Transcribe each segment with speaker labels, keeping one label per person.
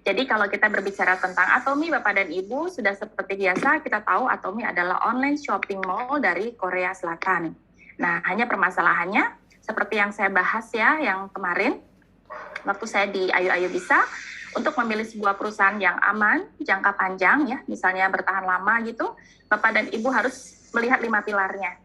Speaker 1: Jadi kalau kita berbicara tentang Atomy, Bapak dan Ibu, sudah seperti biasa kita tahu Atomy adalah online shopping mall dari Korea Selatan. Nah, hanya permasalahannya, seperti yang saya bahas ya, yang kemarin, waktu saya di Ayo Ayo Bisa, untuk memilih sebuah perusahaan yang aman, jangka panjang ya, misalnya bertahan lama gitu, Bapak dan Ibu harus melihat 5 pilarnya.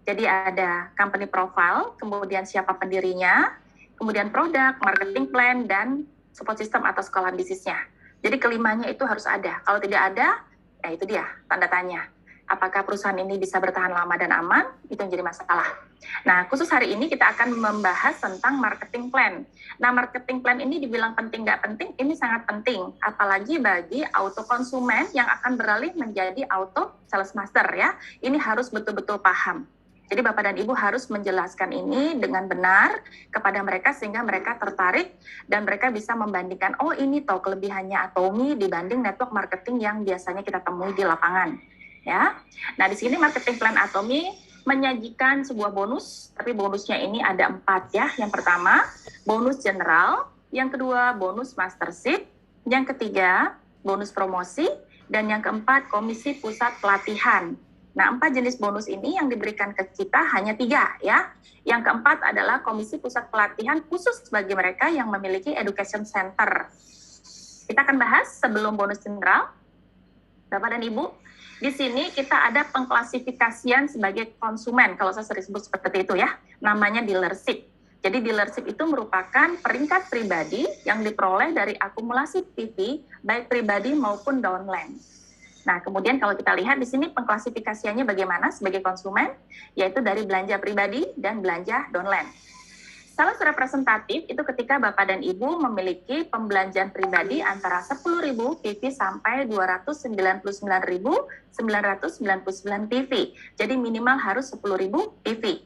Speaker 1: Jadi ada company profile, kemudian siapa pendirinya, kemudian produk, marketing plan, dan support system atau sekolah bisnisnya. Jadi kelimanya itu harus ada. Kalau tidak ada, ya itu dia tanda tanya. Apakah perusahaan ini bisa bertahan lama dan aman? Itu yang jadi masalah. Nah, khusus hari ini kita akan membahas tentang marketing plan. Nah, marketing plan ini dibilang penting nggak penting, ini sangat penting. Apalagi bagi auto konsumen yang akan beralih menjadi auto sales master ya. Ini harus betul-betul paham. Jadi Bapak dan Ibu harus menjelaskan ini dengan benar kepada mereka sehingga mereka tertarik dan mereka bisa membandingkan, oh ini toh kelebihannya Atomy dibanding network marketing yang biasanya kita temui di lapangan. Ya, nah di sini marketing plan Atomy menyajikan sebuah bonus, tapi bonusnya ini ada 4 ya. Yang pertama, bonus general, yang kedua bonus mastership, yang ketiga bonus promosi, dan yang keempat komisi pusat pelatihan. Nah, 4 jenis bonus ini yang diberikan ke kita hanya 3 ya. Yang keempat adalah komisi pusat pelatihan khusus bagi mereka yang memiliki education center. Kita akan bahas sebelum bonus general, Bapak dan Ibu. Di sini kita ada pengklasifikasian sebagai konsumen, kalau saya sering sebut seperti itu ya, namanya dealership. Jadi dealership itu merupakan peringkat pribadi yang diperoleh dari akumulasi PV, baik pribadi maupun downline. Nah, kemudian kalau kita lihat di sini pengklasifikasiannya bagaimana sebagai konsumen, yaitu dari belanja pribadi dan belanja downline. Sales representatif itu ketika Bapak dan Ibu memiliki pembelanjaan pribadi antara 10.000 PV sampai 299.999 PV. Jadi minimal harus 10.000 PV.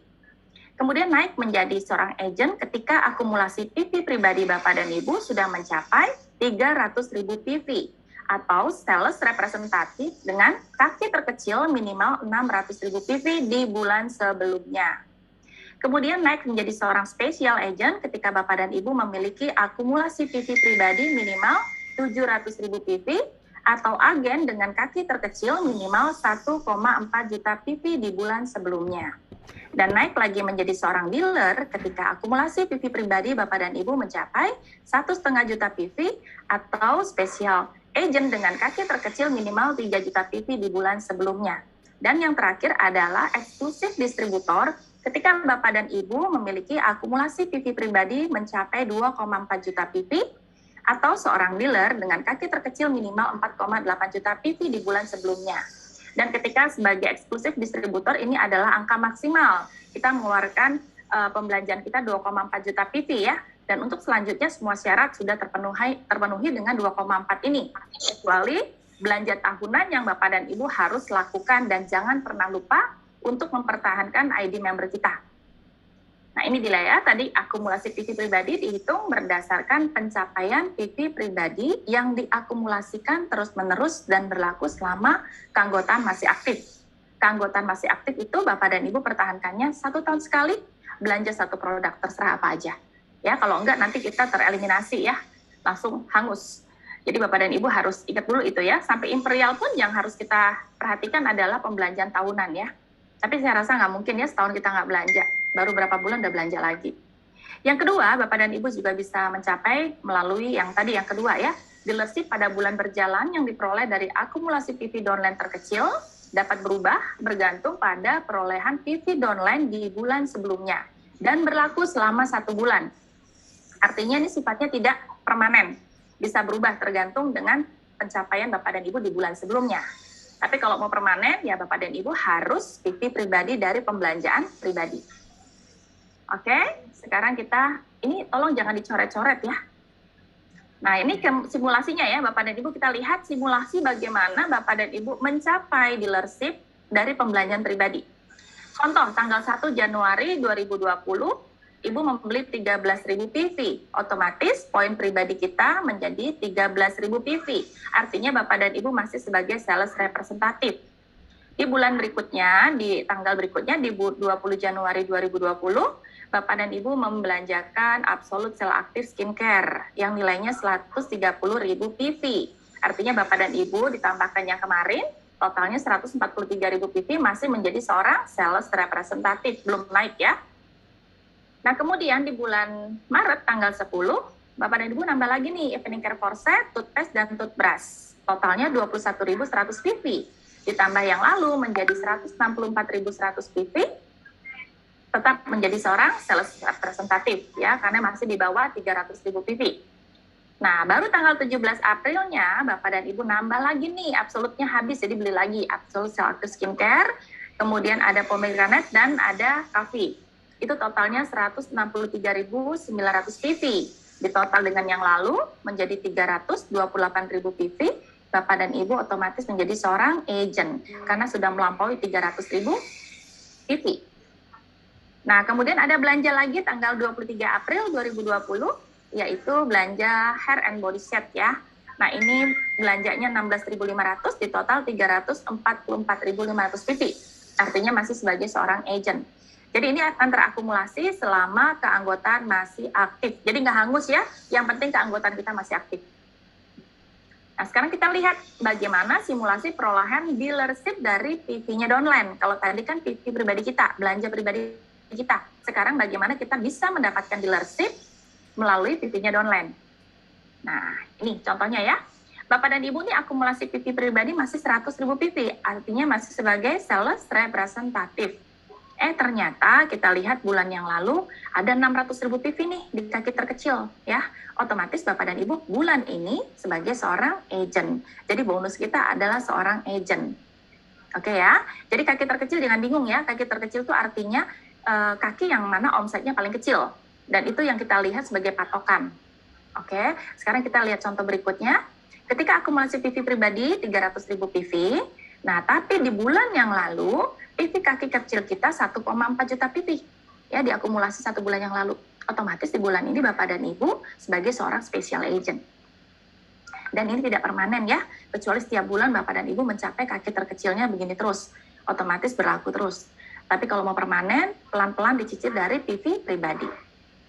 Speaker 1: Kemudian naik menjadi seorang agent ketika akumulasi PV pribadi Bapak dan Ibu sudah mencapai 300.000 PV. Atau sales representatif dengan kaki terkecil minimal 600.000 PV di bulan sebelumnya. Kemudian naik menjadi seorang special agent ketika Bapak dan Ibu memiliki akumulasi PV pribadi minimal 700.000 PV atau agen dengan kaki terkecil minimal 1,4 juta PV di bulan sebelumnya. Dan naik lagi menjadi seorang dealer ketika akumulasi PV pribadi Bapak dan Ibu mencapai 1,5 juta PV atau special agent dengan kaki terkecil minimal 3 juta PV di bulan sebelumnya. Dan yang terakhir adalah eksklusif distributor ketika Bapak dan Ibu memiliki akumulasi PV pribadi mencapai 2,4 juta PV atau seorang dealer dengan kaki terkecil minimal 4,8 juta PV di bulan sebelumnya. Dan ketika sebagai eksklusif distributor ini adalah angka maksimal. Kita mengeluarkan pembelanjaan kita 2,4 juta PV ya. Dan untuk selanjutnya semua syarat sudah terpenuhi dengan 2,4 ini. Kecuali belanja tahunan yang Bapak dan Ibu harus lakukan dan jangan pernah lupa untuk mempertahankan ID member kita. Nah ini dia ya, tadi akumulasi PV pribadi dihitung berdasarkan pencapaian PV pribadi yang diakumulasikan terus-menerus dan berlaku selama keanggotaan masih aktif. Keanggotaan masih aktif itu Bapak dan Ibu pertahankannya 1 tahun sekali, belanja 1 produk, terserah apa aja. Ya, kalau enggak nanti kita tereliminasi ya, langsung hangus. Jadi Bapak dan Ibu harus ingat dulu itu ya, sampai imperial pun yang harus kita perhatikan adalah pembelanjaan tahunan ya. Tapi saya rasa nggak mungkin ya setahun kita nggak belanja, baru berapa bulan udah belanja lagi. Yang kedua, Bapak dan Ibu juga bisa mencapai melalui yang tadi yang kedua ya, dealership pada bulan berjalan yang diperoleh dari akumulasi PV downline terkecil dapat berubah bergantung pada perolehan PV downline di bulan sebelumnya dan berlaku selama 1 bulan. Artinya ini sifatnya tidak permanen, bisa berubah tergantung dengan pencapaian Bapak dan Ibu di bulan sebelumnya. Tapi kalau mau permanen, ya Bapak dan Ibu harus PV pribadi dari pembelanjaan pribadi. Oke, sekarang kita, ini tolong jangan dicoret-coret ya. Nah ini simulasinya ya Bapak dan Ibu, kita lihat simulasi bagaimana Bapak dan Ibu mencapai dealership dari pembelanjaan pribadi. Contoh, tanggal 1 Januari 2020, Ibu membeli 13.000 PV, otomatis poin pribadi kita menjadi 13.000 PV. Artinya Bapak dan Ibu masih sebagai sales representatif. Di bulan berikutnya, di tanggal berikutnya, di 20 Januari 2020, Bapak dan Ibu membelanjakan Absolute Cell Active Skincare yang nilainya 130.000 PV. Artinya Bapak dan Ibu ditambahkan yang kemarin, totalnya 143.000 PV masih menjadi seorang sales representatif, belum naik ya. Nah, kemudian di bulan Maret tanggal 10, Bapak dan Ibu nambah lagi nih Evening Care for Set, toothpaste dan toothbrush. Totalnya 21.100 PV. Ditambah yang lalu menjadi 164.100 PV, tetap menjadi seorang sales representatif ya, karena masih di bawah 300.000 PV. Nah, baru tanggal 17 Aprilnya Bapak dan Ibu nambah lagi nih, absolutnya habis, jadi beli lagi Absolute Cell Active Skincare, kemudian ada pomegranate dan ada coffee. Itu totalnya 163.900 PV. Di total dengan yang lalu menjadi 328.000 PV, Bapak dan Ibu otomatis menjadi seorang agent karena sudah melampaui 300.000 PV. Nah, kemudian ada belanja lagi tanggal 23 April 2020, yaitu belanja hair and body set ya. Nah, ini belanjanya 16.500, di total 344.500 PV. Artinya masih sebagai seorang agent. Jadi ini akan terakumulasi selama keanggotaan masih aktif. Jadi nggak hangus ya, yang penting keanggotaan kita masih aktif. Nah, sekarang kita lihat bagaimana simulasi perolehan dealership dari PV-nya downline. Kalau tadi kan PV pribadi kita, belanja pribadi kita. Sekarang bagaimana kita bisa mendapatkan dealership melalui PV-nya downline. Nah, ini contohnya ya. Bapak dan Ibu ini akumulasi PV pribadi masih 100.000 PV, artinya masih sebagai sales representatif. Ternyata kita lihat bulan yang lalu ada 600.000 PV nih di kaki terkecil ya. Otomatis Bapak dan Ibu bulan ini sebagai seorang agent. Jadi bonus kita adalah seorang agent. Oke ya. Jadi kaki terkecil jangan bingung ya. Kaki terkecil itu artinya kaki yang mana omsetnya paling kecil. Dan itu yang kita lihat sebagai patokan. Oke. Sekarang kita lihat contoh berikutnya. Ketika akumulasi PV pribadi 300.000 PV. Nah, tapi di bulan yang lalu PV kaki kecil kita 1,4 juta PV ya diakumulasi 1 bulan yang lalu. Otomatis di bulan ini Bapak dan Ibu sebagai seorang special agent. Dan ini tidak permanen ya, kecuali setiap bulan Bapak dan Ibu mencapai kaki terkecilnya begini terus, otomatis berlaku terus. Tapi kalau mau permanen, pelan-pelan dicicil dari PV pribadi.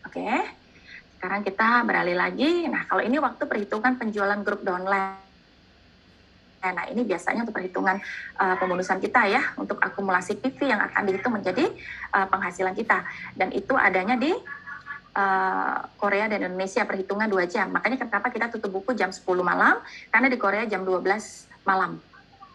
Speaker 1: Oke, sekarang kita beralih lagi. Nah, kalau ini waktu perhitungan penjualan grup downline. Nah, ini biasanya untuk perhitungan pembonusan kita ya, untuk akumulasi PV yang akan dihitung menjadi penghasilan kita. Dan itu adanya di Korea dan Indonesia, perhitungan 2 jam. Makanya kenapa kita tutup buku jam 10 malam, karena di Korea jam 12 malam.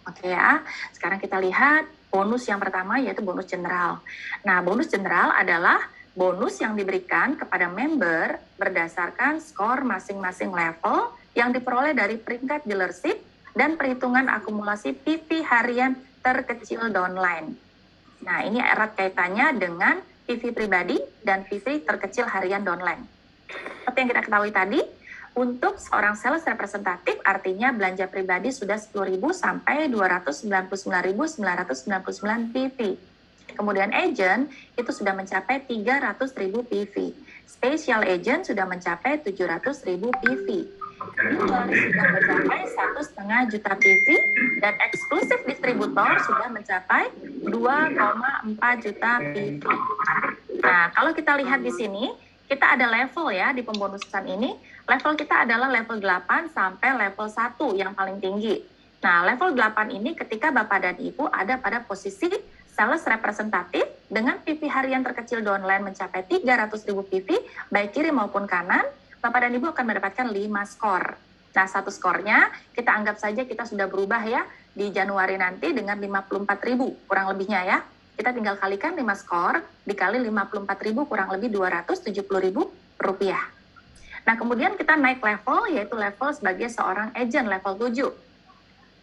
Speaker 1: Oke ya, sekarang kita lihat bonus yang pertama yaitu bonus general. Nah, bonus general adalah bonus yang diberikan kepada member berdasarkan skor masing-masing level yang diperoleh dari peringkat dealership dan perhitungan akumulasi PV harian terkecil downline. Nah, ini erat kaitannya dengan PV pribadi dan PV terkecil harian downline. Seperti yang kita ketahui tadi, untuk seorang sales representatif artinya belanja pribadi sudah 10.000 sampai 299.999 PV. Kemudian agent itu sudah mencapai 300.000 PV. Special agent sudah mencapai 700.000 PV. Dealer sudah mencapai 1,5 juta PV dan eksklusif distributor sudah mencapai 2,4 juta PV. Nah, kalau kita lihat di sini, kita ada level ya di pembonusan ini. Level kita adalah level 8 sampai level 1 yang paling tinggi. Nah, level 8 ini ketika Bapak dan Ibu ada pada posisi sales representatif dengan PV harian terkecil downline mencapai 300.000 PV, baik kiri maupun kanan, Bapak dan Ibu akan mendapatkan 5 skor. Nah, 1 skornya kita anggap saja kita sudah berubah ya di Januari nanti dengan 54.000 kurang lebihnya ya. Kita tinggal kalikan 5 skor dikali 54.000 kurang lebih 270.000 rupiah. Nah, kemudian kita naik level yaitu level sebagai seorang agent level 7.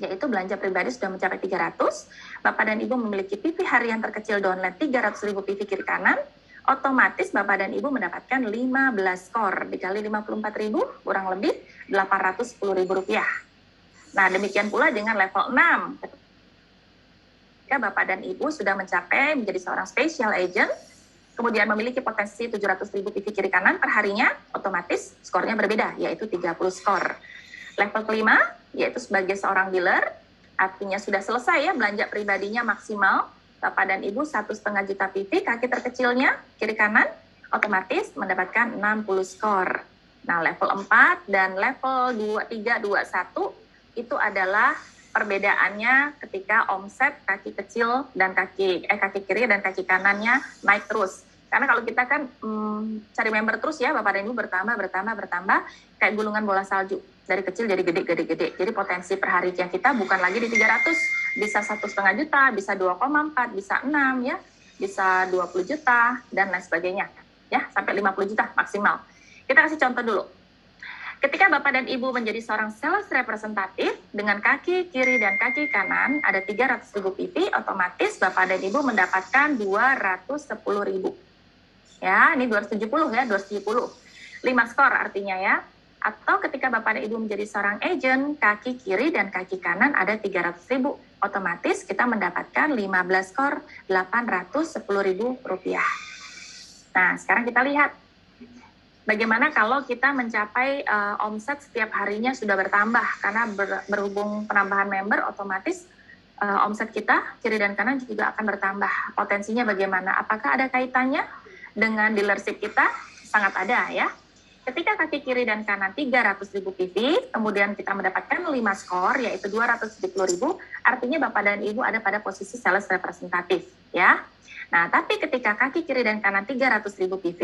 Speaker 1: Yaitu belanja pribadi sudah mencapai 300, Bapak dan Ibu memiliki PV harian terkecil downline 300.000 PV kiri kanan, otomatis Bapak dan Ibu mendapatkan 15 skor dikali 54.000 kurang lebih 810.000 rupiah. Nah, demikian pula dengan level 6. Ketika Bapak dan Ibu sudah mencapai menjadi seorang special agent, kemudian memiliki potensi 700.000 PV kiri kanan per harinya, otomatis skornya berbeda, yaitu 30 skor. Level kelima, yaitu sebagai seorang dealer, artinya sudah selesai ya belanja pribadinya maksimal, Bapak dan Ibu 1,5 juta PV, kaki terkecilnya kiri kanan, otomatis mendapatkan 60 skor. Nah, level 4 dan level 23, 21 itu adalah perbedaannya ketika omset kaki kecil dan kaki kiri dan kaki kanannya naik terus. Karena kalau kita kan cari member terus ya, Bapak dan Ibu, bertambah, kayak gulungan bola salju. Dari kecil jadi gede. Jadi potensi per harinya kita bukan lagi di 300, bisa 1,5 juta, bisa 2,4, bisa 6 ya, bisa 20 juta, dan lain sebagainya. Ya, sampai 50 juta maksimal. Kita kasih contoh dulu. Ketika Bapak dan Ibu menjadi seorang sales representatif dengan kaki kiri dan kaki kanan ada 300.000 PV, otomatis Bapak dan Ibu mendapatkan 210.000. Ya, ini 270 ya, 270. 5 skor artinya ya. Atau ketika Bapak dan Ibu menjadi seorang agent, kaki kiri dan kaki kanan ada 300.000. Otomatis kita mendapatkan 15 skor, 810.000 rupiah. Nah, sekarang kita lihat bagaimana kalau kita mencapai omset setiap harinya sudah bertambah, karena berhubung penambahan member, otomatis omset kita kiri dan kanan juga akan bertambah. Potensinya bagaimana? Apakah ada kaitannya dengan dealership kita? Sangat ada ya. Ketika kaki kiri dan kanan 300.000 PV, kemudian kita mendapatkan 5 skor, yaitu 270.000, artinya Bapak dan Ibu ada pada posisi sales representatif ya. Nah, tapi ketika kaki kiri dan kanan 300.000 PV,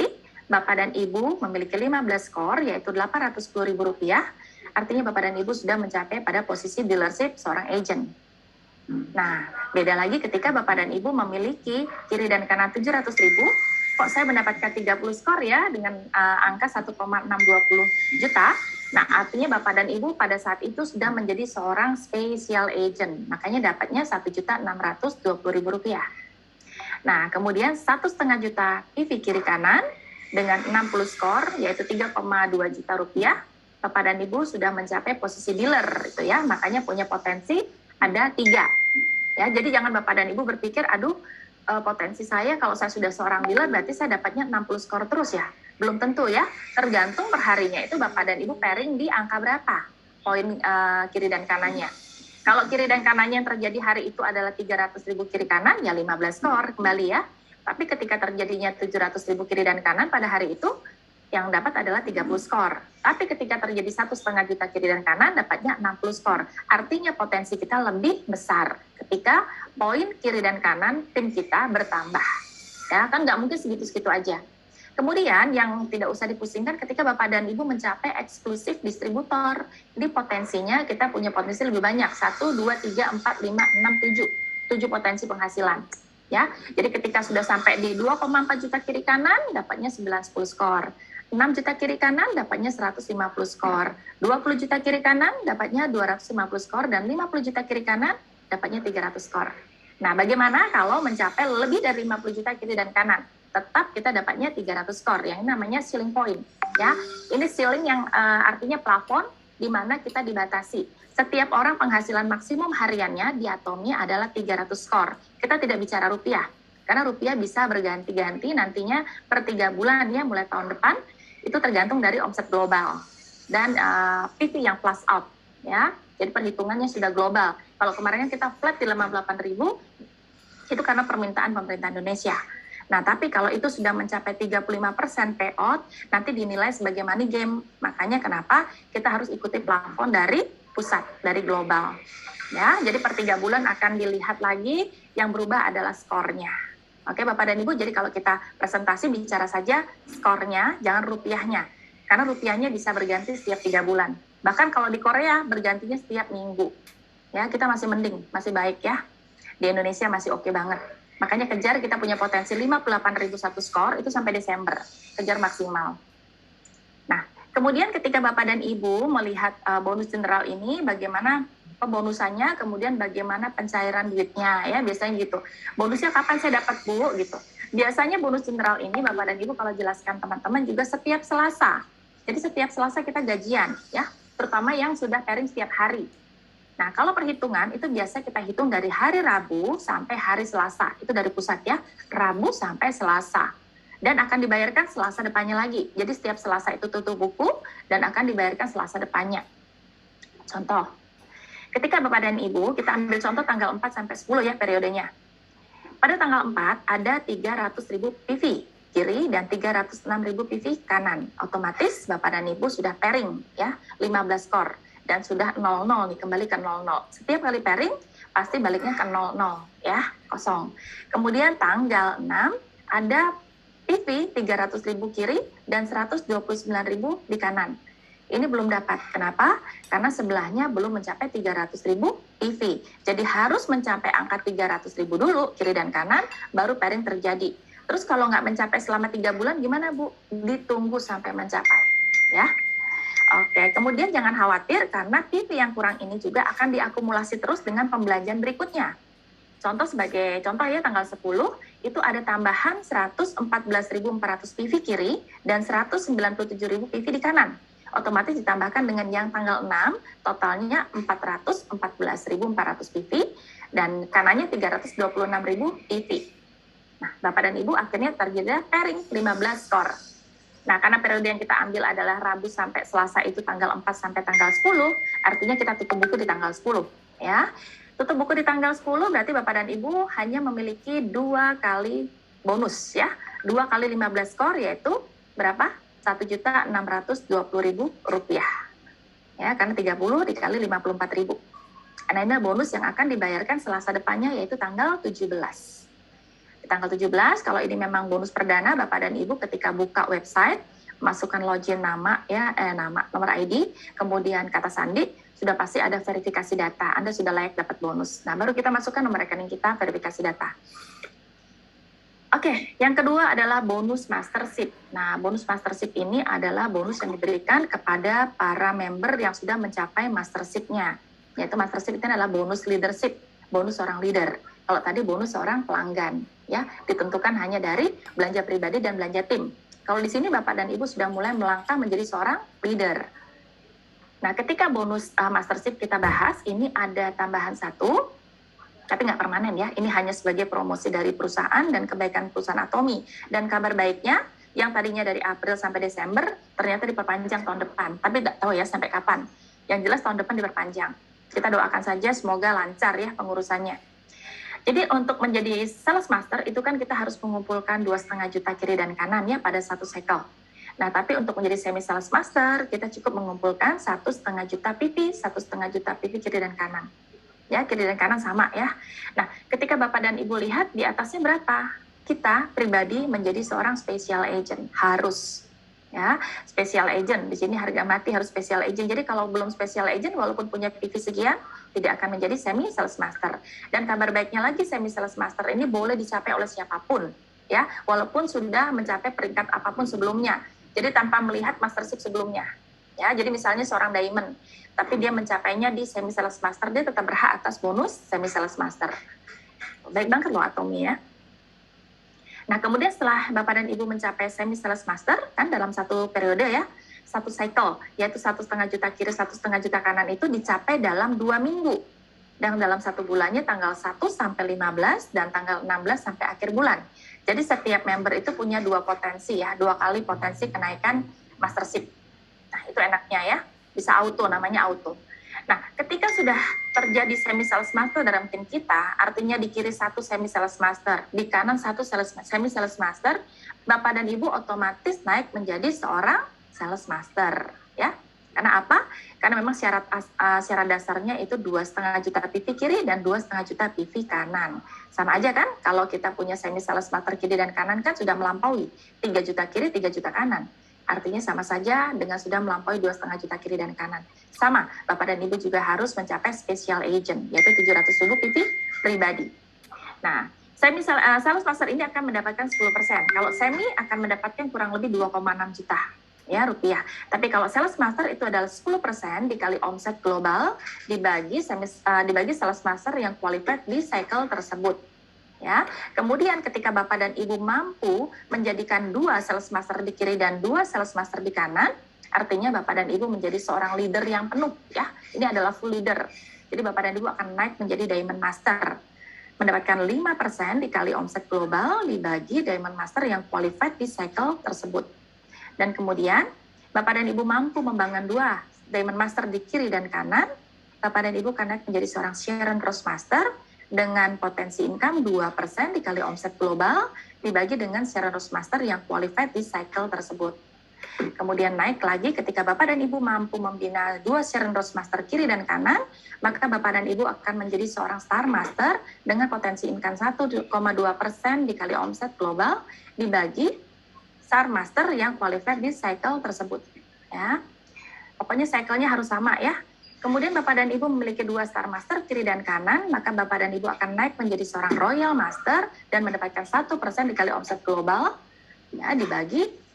Speaker 1: Bapak dan Ibu memiliki 15 skor, yaitu Rp810.000, artinya Bapak dan Ibu sudah mencapai pada posisi dealership seorang agent. Nah, beda lagi ketika Bapak dan Ibu memiliki kiri dan kanan 700.000, kok saya mendapatkan 30 skor ya dengan angka 1,620 juta. Nah, artinya Bapak dan Ibu pada saat itu sudah menjadi seorang special agent, makanya dapatnya Rp1.620.000. Nah, kemudian 1,5 juta PV kiri kanan, dengan 60 skor, yaitu 3,2 juta rupiah, Bapak dan Ibu sudah mencapai posisi dealer, itu ya, makanya punya potensi ada 3. Ya, jadi jangan Bapak dan Ibu berpikir, aduh, potensi saya kalau saya sudah seorang dealer, berarti saya dapatnya 60 skor terus ya. Belum tentu ya, tergantung perharinya itu Bapak dan Ibu pairing di angka berapa, poin kiri dan kanannya. Kalau kiri dan kanannya yang terjadi hari itu adalah 300.000 kiri kanan, ya 15 skor kembali ya. Tapi ketika terjadinya 700.000 kiri dan kanan pada hari itu, yang dapat adalah 30 skor. Tapi ketika terjadi 1,5 juta kiri dan kanan, dapatnya 60 skor. Artinya potensi kita lebih besar ketika poin kiri dan kanan tim kita bertambah. Ya, kan nggak mungkin segitu-segitu aja. Kemudian yang tidak usah dipusingkan ketika Bapak dan Ibu mencapai eksklusif distributor. Jadi potensinya kita punya potensi lebih banyak. 1, 2, 3, 4, 5, 6, 7. 7 potensi penghasilan. Ya, jadi ketika sudah sampai di 2,4 juta kiri kanan, dapatnya 90 skor. 6 juta kiri kanan, dapatnya 150 skor. 20 juta kiri kanan, dapatnya 250 skor. Dan 50 juta kiri kanan, dapatnya 300 skor. Nah, bagaimana kalau mencapai lebih dari 50 juta kiri dan kanan? Tetap kita dapatnya 300 skor, yang namanya ceiling point. Ya, ini ceiling yang artinya plafon, di mana kita dibatasi. Setiap orang penghasilan maksimum hariannya diatomnya adalah 300 skor. Kita tidak bicara rupiah, karena rupiah bisa berganti-ganti nantinya per 3 bulan ya, mulai tahun depan, itu tergantung dari omset global. Dan PV yang plus out ya, jadi perhitungannya sudah global. Kalau kemarin kita flat di 58.000, itu karena permintaan pemerintah Indonesia. Nah, tapi kalau itu sudah mencapai 35% payout, nanti dinilai sebagai money game. Makanya kenapa kita harus ikuti plafon dari pusat, dari global. Ya, jadi per 3 bulan akan dilihat lagi, yang berubah adalah skornya. Oke, Bapak dan Ibu, jadi kalau kita presentasi bicara saja skornya, jangan rupiahnya. Karena rupiahnya bisa berganti setiap 3 bulan. Bahkan kalau di Korea bergantinya setiap minggu. Ya, kita masih mending, masih baik ya. Di Indonesia masih oke banget. Makanya kejar, kita punya potensi 58.001 skor, itu sampai Desember. Kejar maksimal. Nah, kemudian ketika Bapak dan Ibu melihat bonus general ini, bagaimana pembonusannya, kemudian bagaimana pencairan duitnya, ya biasanya gitu. Bonusnya kapan saya dapat, Bu? Gitu. Biasanya bonus general ini, Bapak dan Ibu kalau jelaskan teman-teman juga setiap Selasa. Jadi setiap Selasa kita gajian, ya, terutama yang sudah pairing setiap hari. Nah, kalau perhitungan itu biasa kita hitung dari hari Rabu sampai hari Selasa. Itu dari pusat ya, Rabu sampai Selasa. Dan akan dibayarkan Selasa depannya lagi. Jadi setiap Selasa itu tutup buku dan akan dibayarkan Selasa depannya. Contoh, ketika Bapak dan Ibu, kita ambil contoh tanggal 4 sampai 10 ya periodenya. Pada tanggal 4 ada 300.000 PV. kiri dan 306.000 PV kanan. Otomatis Bapak dan Ibu sudah pairing ya, 15 skor dan sudah 00 nih, kembali ke 00. Setiap kali pairing pasti baliknya ke 00 ya, kosong. Kemudian tanggal 6 ada PV 300.000 kiri dan 129.000 di kanan. Ini belum dapat. Kenapa? Karena sebelahnya belum mencapai 300.000 PV. Jadi harus mencapai angka 300.000 dulu, kiri dan kanan, baru pairing terjadi. Terus kalau nggak mencapai selama 3 bulan, gimana Bu? Ditunggu sampai mencapai. Ya. Oke, kemudian jangan khawatir karena PV yang kurang ini juga akan diakumulasi terus dengan pembelanjaan berikutnya. Sebagai contoh ya, tanggal 10 itu ada tambahan 114.400 PV kiri dan 197.000 PV di kanan. Otomatis ditambahkan dengan yang tanggal 6, totalnya 414.400 PV dan kanannya 326.000 PV. Nah, Bapak dan Ibu akhirnya terjadi pairing 15 skor. Nah, karena periode yang kita ambil adalah Rabu sampai Selasa itu tanggal 4 sampai tanggal 10, artinya kita tutup buku di tanggal 10 ya. Tutup buku di tanggal 10 berarti Bapak dan Ibu hanya memiliki 2 kali bonus ya. 2 kali 15 skor yaitu berapa? Rp1.620.000 ya, karena 30 dikali 54.000. Nah, ini bonus yang akan dibayarkan Selasa depannya yaitu tanggal 17. Di tanggal 17 kalau ini memang bonus perdana, Bapak dan Ibu ketika buka website masukkan login nama ya, nomor ID, kemudian kata sandi, sudah pasti ada verifikasi data. Anda sudah layak dapat bonus. Nah, baru kita masukkan nomor rekening kita, verifikasi data. Oke, yang kedua adalah bonus mastership. Nah, bonus mastership ini adalah bonus yang diberikan kepada para member yang sudah mencapai mastership-nya. Yaitu mastership itu adalah bonus leadership, bonus seorang leader. Kalau tadi bonus seorang pelanggan, ya, ditentukan hanya dari belanja pribadi dan belanja tim. Kalau di sini Bapak dan Ibu sudah mulai melangkah menjadi seorang leader. Nah, ketika bonus mastership kita bahas, ini ada tambahan 1, tapi nggak permanen ya, ini hanya sebagai promosi dari perusahaan dan kebaikan perusahaan Atomi. Dan kabar baiknya, yang tadinya dari April sampai Desember, ternyata diperpanjang tahun depan. Tapi nggak tahu ya sampai kapan. Yang jelas tahun depan diperpanjang. Kita doakan saja semoga lancar ya pengurusannya. Jadi untuk menjadi sales master, itu kan kita harus mengumpulkan 2,5 juta kiri dan kanan ya pada satu cycle. Nah, tapi untuk menjadi semi sales master, kita cukup mengumpulkan 1,5 juta PV, 1,5 juta PV kiri dan kanan. Ya, kiri dan kanan sama ya. Nah, ketika Bapak dan Ibu lihat di atasnya berapa? Kita pribadi menjadi seorang special agent, harus ya, special agent. Di sini harga mati harus special agent. Jadi kalau belum special agent walaupun punya PV sekian, tidak akan menjadi semi sales master. Dan kabar baiknya lagi, semi sales master ini boleh dicapai oleh siapapun ya, walaupun sudah mencapai peringkat apapun sebelumnya. Jadi tanpa melihat mastership sebelumnya. Ya, jadi misalnya seorang diamond, tapi dia mencapainya di semi sales master, dia tetap berhak atas bonus semi sales master. Baik banget loh Atomi ya. Nah, kemudian setelah Bapak dan Ibu mencapai semi sales master, kan dalam satu periode ya, satu cycle, yaitu 1,5 juta kiri, 1,5 juta kanan itu dicapai dalam 2 minggu. Dan dalam 1 bulannya tanggal 1 sampai 15 dan tanggal 16 sampai akhir bulan. Jadi setiap member itu punya 2 potensi ya, 2 kali potensi kenaikan mastership. Nah, itu enaknya ya, bisa auto, namanya auto. Nah, ketika sudah terjadi semi sales master dalam tim kita, artinya di kiri 1 semi sales master, di kanan 1 semi sales master, Bapak dan Ibu otomatis naik menjadi seorang sales master, ya. Karena apa? Karena memang syarat dasarnya itu 2,5 juta PV kiri dan 2,5 juta PV kanan. Sama aja kan? Kalau kita punya semi sales master kiri dan kanan kan sudah melampaui 3 juta kiri, 3 juta kanan. Artinya sama saja dengan sudah melampaui 2,5 juta kiri dan kanan. Sama, Bapak dan Ibu juga harus mencapai special agent, yaitu 700.000 PV pribadi. Nah, sales master ini akan mendapatkan 10%. Kalau semi akan mendapatkan kurang lebih 2,6 juta ya rupiah. Tapi kalau sales master itu adalah 10% dikali omset global dibagi sales master yang qualified di cycle tersebut. Ya, kemudian ketika Bapak dan Ibu mampu menjadikan 2 sales master di kiri dan 2 sales master di kanan, artinya Bapak dan Ibu menjadi seorang leader yang penuh ya. Ini adalah full leader. Jadi Bapak dan Ibu akan naik menjadi diamond master. Mendapatkan 5% dikali omset global dibagi diamond master yang qualified di cycle tersebut. Dan kemudian Bapak dan Ibu mampu membangun 2 diamond master di kiri dan kanan, Bapak dan Ibu akan naik menjadi seorang Sharon Rose Master dengan potensi income 2% dikali omset global dibagi dengan Sales Master yang qualified di cycle tersebut. Kemudian naik lagi ketika Bapak dan Ibu mampu membina 2 Sales Master kiri dan kanan, maka Bapak dan Ibu akan menjadi seorang Star Master dengan potensi income 1,2% dikali omset global dibagi Star Master yang qualified di cycle tersebut. Ya, pokoknya cycle-nya harus sama ya. Kemudian Bapak dan Ibu memiliki 2 Star Master kiri dan kanan, maka Bapak dan Ibu akan naik menjadi seorang Royal Master dan mendapatkan 1% dikali omset global ya, dibagi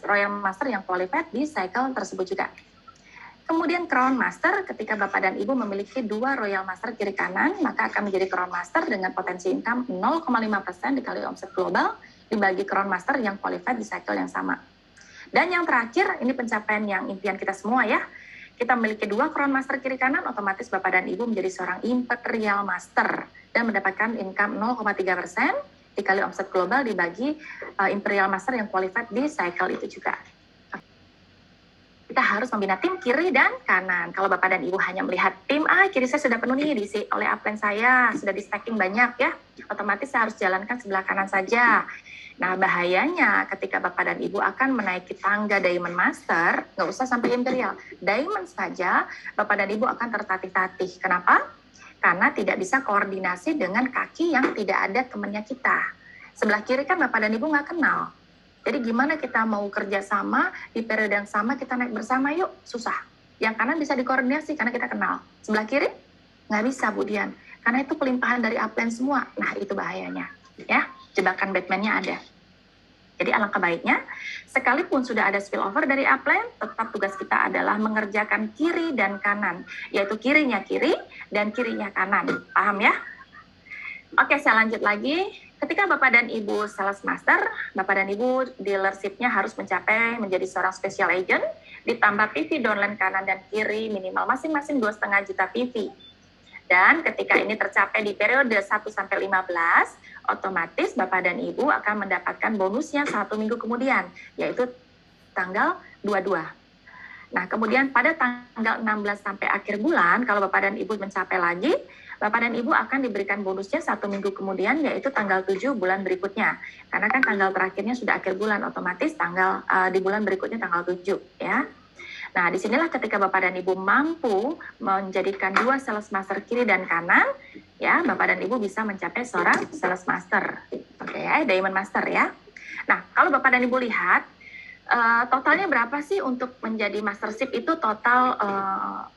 Speaker 1: Royal Master yang qualified di cycle tersebut juga. Kemudian Crown Master, ketika Bapak dan Ibu memiliki 2 Royal Master kiri kanan, maka akan menjadi Crown Master dengan potensi income 0,5% dikali omset global dibagi Crown Master yang qualified di cycle yang sama. Dan yang terakhir, ini pencapaian yang impian kita semua ya. Kita memiliki 2 Crown Master kiri kanan, otomatis Bapak dan Ibu menjadi seorang Imperial Master dan mendapatkan income 0,3% dikali omset global dibagi Imperial Master yang qualified di cycle itu juga. Kita harus membina tim kiri dan kanan. Kalau Bapak dan Ibu hanya melihat tim, kiri saya sudah penuh nih, diisi oleh upline saya, sudah di stacking banyak ya, otomatis saya harus jalankan sebelah kanan saja. Nah, bahayanya ketika Bapak dan Ibu akan menaiki tangga Diamond Master, nggak usah sampai Imperial, Diamond saja, Bapak dan Ibu akan tertatih-tatih. Kenapa? Karena tidak bisa koordinasi dengan kaki yang tidak ada temannya kita. Sebelah kiri kan Bapak dan Ibu nggak kenal. Jadi gimana kita mau kerja sama, di periode yang sama kita naik bersama, yuk, susah. Yang kanan bisa dikoordinasi karena kita kenal. Sebelah kiri, nggak bisa, Bu Dian. Karena itu pelimpahan dari upline semua. Nah, itu bahayanya. Ya, jebakan Batman-nya ada. Jadi alangkah baiknya, sekalipun sudah ada spillover dari upline, tetap tugas kita adalah mengerjakan kiri dan kanan, yaitu kirinya kiri dan kirinya kanan. Paham ya? Oke, saya lanjut lagi. Ketika Bapak dan Ibu Sales Master, Bapak dan Ibu dealership-nya harus mencapai menjadi seorang special agent, ditambah PV downline kanan dan kiri minimal masing-masing 2,5 juta PV. Dan ketika ini tercapai di periode 1-15, otomatis Bapak dan Ibu akan mendapatkan bonusnya 1 minggu kemudian, yaitu tanggal 22. Nah, kemudian pada tanggal 16 sampai akhir bulan, kalau Bapak dan Ibu mencapai lagi, Bapak dan Ibu akan diberikan bonusnya 1 minggu kemudian, yaitu tanggal 7 bulan berikutnya. Karena kan tanggal terakhirnya sudah akhir bulan, otomatis tanggal di bulan berikutnya tanggal 7, ya. Nah, disinilah ketika Bapak dan Ibu mampu menjadikan 2 Sales Master kiri dan kanan, ya, Bapak dan Ibu bisa mencapai seorang Sales Master. Oke ya, Diamond Master ya. Nah, kalau Bapak dan Ibu lihat, totalnya berapa sih untuk menjadi Mastership itu total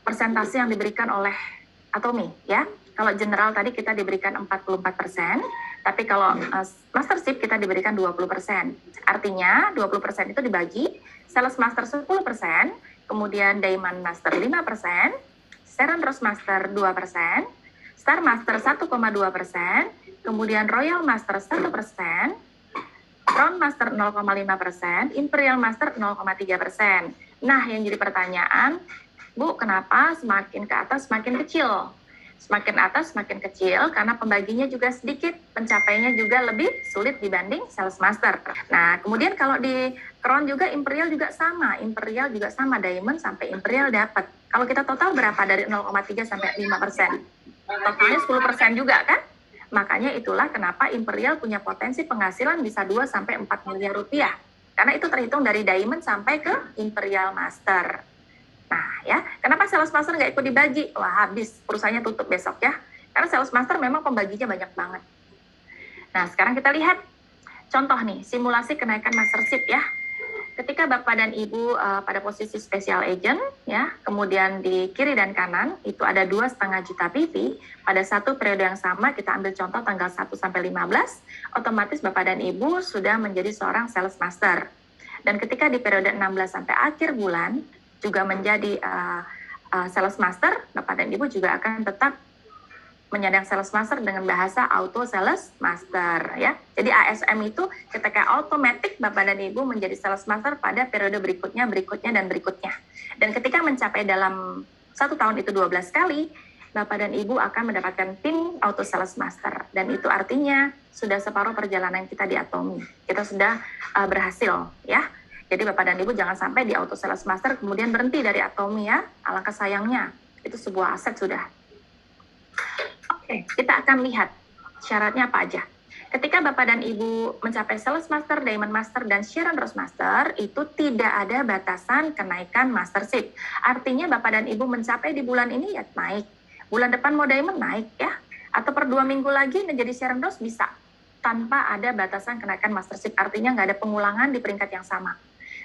Speaker 1: persentase yang diberikan oleh Atomy, ya. Kalau general tadi kita diberikan 44%, tapi kalau Mastership kita diberikan 20%. Artinya 20% itu dibagi, Sales Master 10%, kemudian Diamond Master 5%, Serenros Master 2%, Star Master 1,2%, kemudian Royal Master 1%, Crown Master 0,5%, Imperial Master 0,3%. Nah, yang jadi pertanyaan, Bu, kenapa semakin ke atas semakin kecil? Semakin atas semakin kecil karena pembaginya juga sedikit, pencapaiannya juga lebih sulit dibanding Sales Master. Nah, kemudian kalau di Crown juga Imperial juga sama, Diamond sampai Imperial dapat. Kalau kita total berapa dari 0,3 sampai 5%? Totalnya 10% juga kan? Makanya itulah kenapa Imperial punya potensi penghasilan bisa 2 sampai 4 miliar rupiah. Karena itu terhitung dari Diamond sampai ke Imperial Master. Nah ya, kenapa Sales Master nggak ikut dibagi? Wah, habis, perusahaannya tutup besok ya. Karena Sales Master memang pembaginya banyak banget. Nah, sekarang kita lihat contoh nih, simulasi kenaikan Mastership ya. Ketika Bapak dan Ibu pada posisi special agent, ya, kemudian di kiri dan kanan, itu ada 2,5 juta PV, pada satu periode yang sama, kita ambil contoh tanggal 1 sampai 15, otomatis Bapak dan Ibu sudah menjadi seorang Sales Master. Dan ketika di periode 16 sampai akhir bulan, juga menjadi Sales Master, Bapak dan Ibu juga akan tetap menyandang Sales Master dengan bahasa Auto Sales Master ya. Jadi ASM itu ketika otomatis Bapak dan Ibu menjadi Sales Master pada periode berikutnya, dan berikutnya. Dan ketika mencapai dalam 1 tahun itu 12 kali, Bapak dan Ibu akan mendapatkan PIN Auto Sales Master. Dan itu artinya sudah separuh perjalanan kita di Atomy. Kita sudah berhasil ya. Jadi Bapak dan Ibu jangan sampai di Auto Sales Master kemudian berhenti dari Atomy ya. Alangkah sayangnya. Itu sebuah aset sudah. Oke, kita akan lihat syaratnya apa aja. Ketika Bapak dan Ibu mencapai Sales Master, Diamond Master, dan Sharon Rose Master, itu tidak ada batasan kenaikan Mastership. Artinya Bapak dan Ibu mencapai di bulan ini ya naik. Bulan depan mau Diamond naik ya. Atau per 2 minggu lagi menjadi Sharon Rose bisa. Tanpa ada batasan kenaikan Mastership. Artinya nggak ada pengulangan di peringkat yang sama.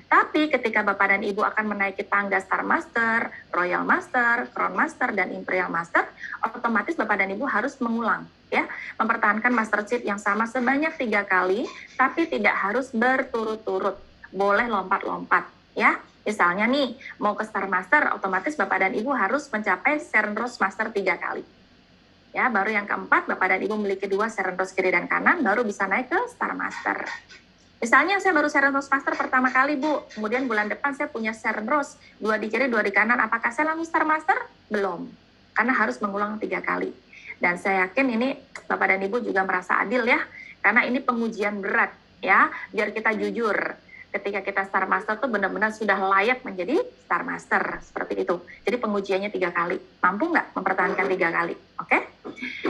Speaker 1: Tapi ketika Bapak dan Ibu akan menaiki tangga Star Master, Royal Master, Crown Master, dan Imperial Master, otomatis Bapak dan Ibu harus mengulang, ya, mempertahankan Mastership yang sama sebanyak 3 kali, tapi tidak harus berturut-turut, boleh lompat-lompat, ya. Misalnya nih, mau ke Star Master, otomatis Bapak dan Ibu harus mencapai Sharon Rose Master 3 kali. Ya, baru yang keempat, Bapak dan Ibu memiliki 2 Sharon Rose kiri dan kanan, baru bisa naik ke Star Master. Misalnya saya baru Sharon Rose Master pertama kali, Bu. Kemudian bulan depan saya punya Sharon Rose, 2 di kiri, 2 di kanan. Apakah saya langsung Star Master? Belum. Karena harus mengulang 3 kali. Dan saya yakin ini Bapak dan Ibu juga merasa adil ya. Karena ini pengujian berat ya. Biar kita jujur. Ketika kita Star Master tuh benar-benar sudah layak menjadi Star Master. Seperti itu. Jadi pengujiannya 3 kali. Mampu nggak mempertahankan 3 kali? Oke?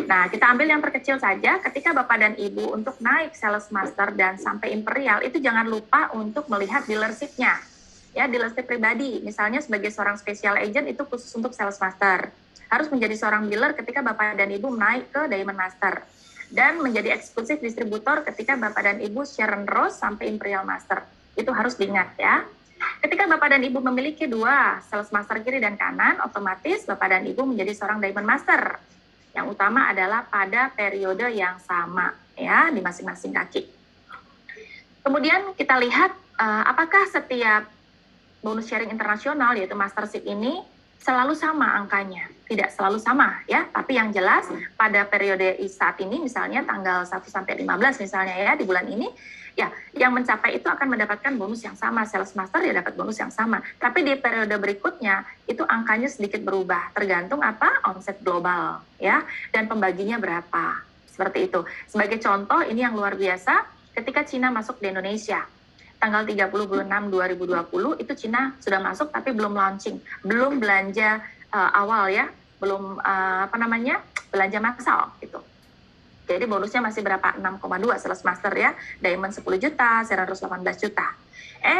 Speaker 1: Nah, kita ambil yang terkecil saja. Ketika Bapak dan Ibu untuk naik Sales Master dan sampai Imperial, itu jangan lupa untuk melihat dealership-nya. Ya, dealership pribadi. Misalnya sebagai seorang special agent itu khusus untuk Sales Master. Harus menjadi seorang dealer ketika Bapak dan Ibu naik ke Diamond Master. Dan menjadi eksklusif distributor ketika Bapak dan Ibu Sharon Rose sampai Imperial Master. Itu harus diingat ya. Ketika Bapak dan Ibu memiliki 2 Sales Master kiri dan kanan, otomatis Bapak dan Ibu menjadi seorang Diamond Master. Yang utama adalah pada periode yang sama ya di masing-masing kaki. Kemudian kita lihat apakah setiap bonus sharing internasional yaitu Mastership ini selalu sama angkanya. Tidak selalu sama ya, tapi yang jelas pada periode saat ini misalnya tanggal 1 sampai 15 misalnya ya di bulan ini ya, yang mencapai itu akan mendapatkan bonus yang sama, Sales Master ya dapat bonus yang sama. Tapi di periode berikutnya itu angkanya sedikit berubah, tergantung apa omset global ya dan pembaginya berapa. Seperti itu. Sebagai contoh ini yang luar biasa, ketika Cina masuk di Indonesia tanggal 30 bulan 6 2020 itu Cina sudah masuk tapi belum launching, belum belanja awal ya, belum belanja massal gitu. Jadi bonusnya masih berapa? 6,2 Sales Master ya. Diamond 10 juta, Sharon Rose 18 juta.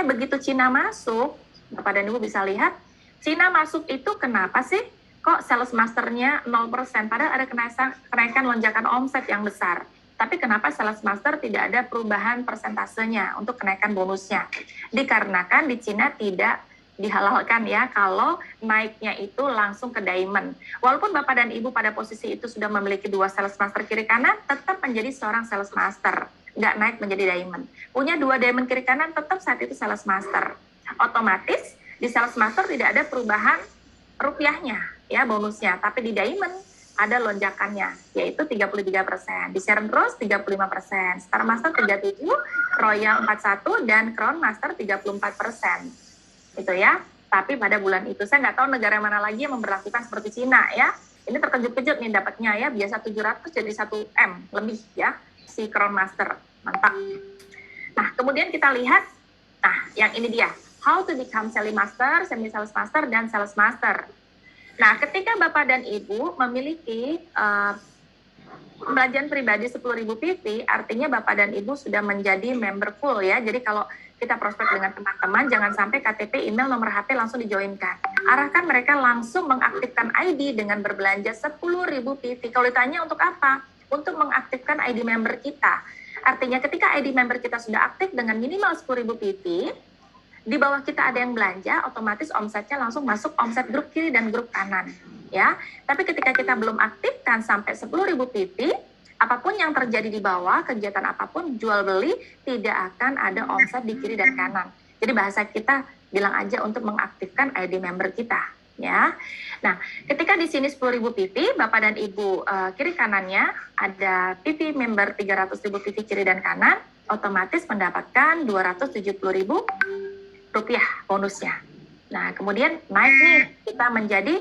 Speaker 1: Begitu Cina masuk, Bapak dan Ibu bisa lihat, Cina masuk itu kenapa sih? Kok Sales Masternya 0%? Padahal ada kenaikan lonjakan omset yang besar. Tapi kenapa Sales Master tidak ada perubahan persentasenya untuk kenaikan bonusnya? Dikarenakan di Cina tidak dihalalkan ya kalau naiknya itu langsung ke Diamond. Walaupun Bapak dan Ibu pada posisi itu sudah memiliki 2 Sales Master kiri kanan, tetap menjadi seorang Sales Master, nggak naik menjadi Diamond. Punya 2 Diamond kiri kanan, tetap saat itu Sales Master. Otomatis di Sales Master tidak ada perubahan rupiahnya ya bonusnya, tapi di Diamond ada lonjakannya, yaitu 33%. Di Sharon Rose 35%, Star Master 37%, Royal 41%, dan Crown Master 34%. Itu ya, tapi pada bulan itu saya nggak tahu negara mana lagi yang memberlakukan seperti Cina ya. Ini terkejut-kejut nih dapatnya ya, biasa 700 jadi 1M lebih ya si Crown Master, mantap. Nah kemudian kita lihat, nah yang ini dia, how to become Sales Master, Semi Sales Master, dan Sales Master. Nah ketika Bapak dan Ibu memiliki pembelanjaan pribadi 10.000 PV, artinya Bapak dan Ibu sudah menjadi member full ya. Jadi kalau kita prospek dengan teman-teman, jangan sampai KTP, email, nomor HP langsung dijoinkan. Arahkan mereka langsung mengaktifkan ID dengan berbelanja 10.000 PV. Kalau ditanya untuk apa? Untuk mengaktifkan ID member kita. Artinya ketika ID member kita sudah aktif dengan minimal 10.000 PV, di bawah kita ada yang belanja, otomatis omsetnya langsung masuk omset grup kiri dan grup kanan. Ya, tapi ketika kita belum aktifkan sampai 10.000 PV, apapun yang terjadi di bawah, kegiatan apapun, jual beli, tidak akan ada omset di kiri dan kanan. Jadi bahasa kita bilang aja untuk mengaktifkan ID member kita. Ya, nah ketika di sini 10.000 PV, Bapak dan Ibu kiri kanannya ada PV member 300.000 PV kiri dan kanan, otomatis mendapatkan 270.000 rupiah bonusnya. Nah kemudian naik nih kita menjadi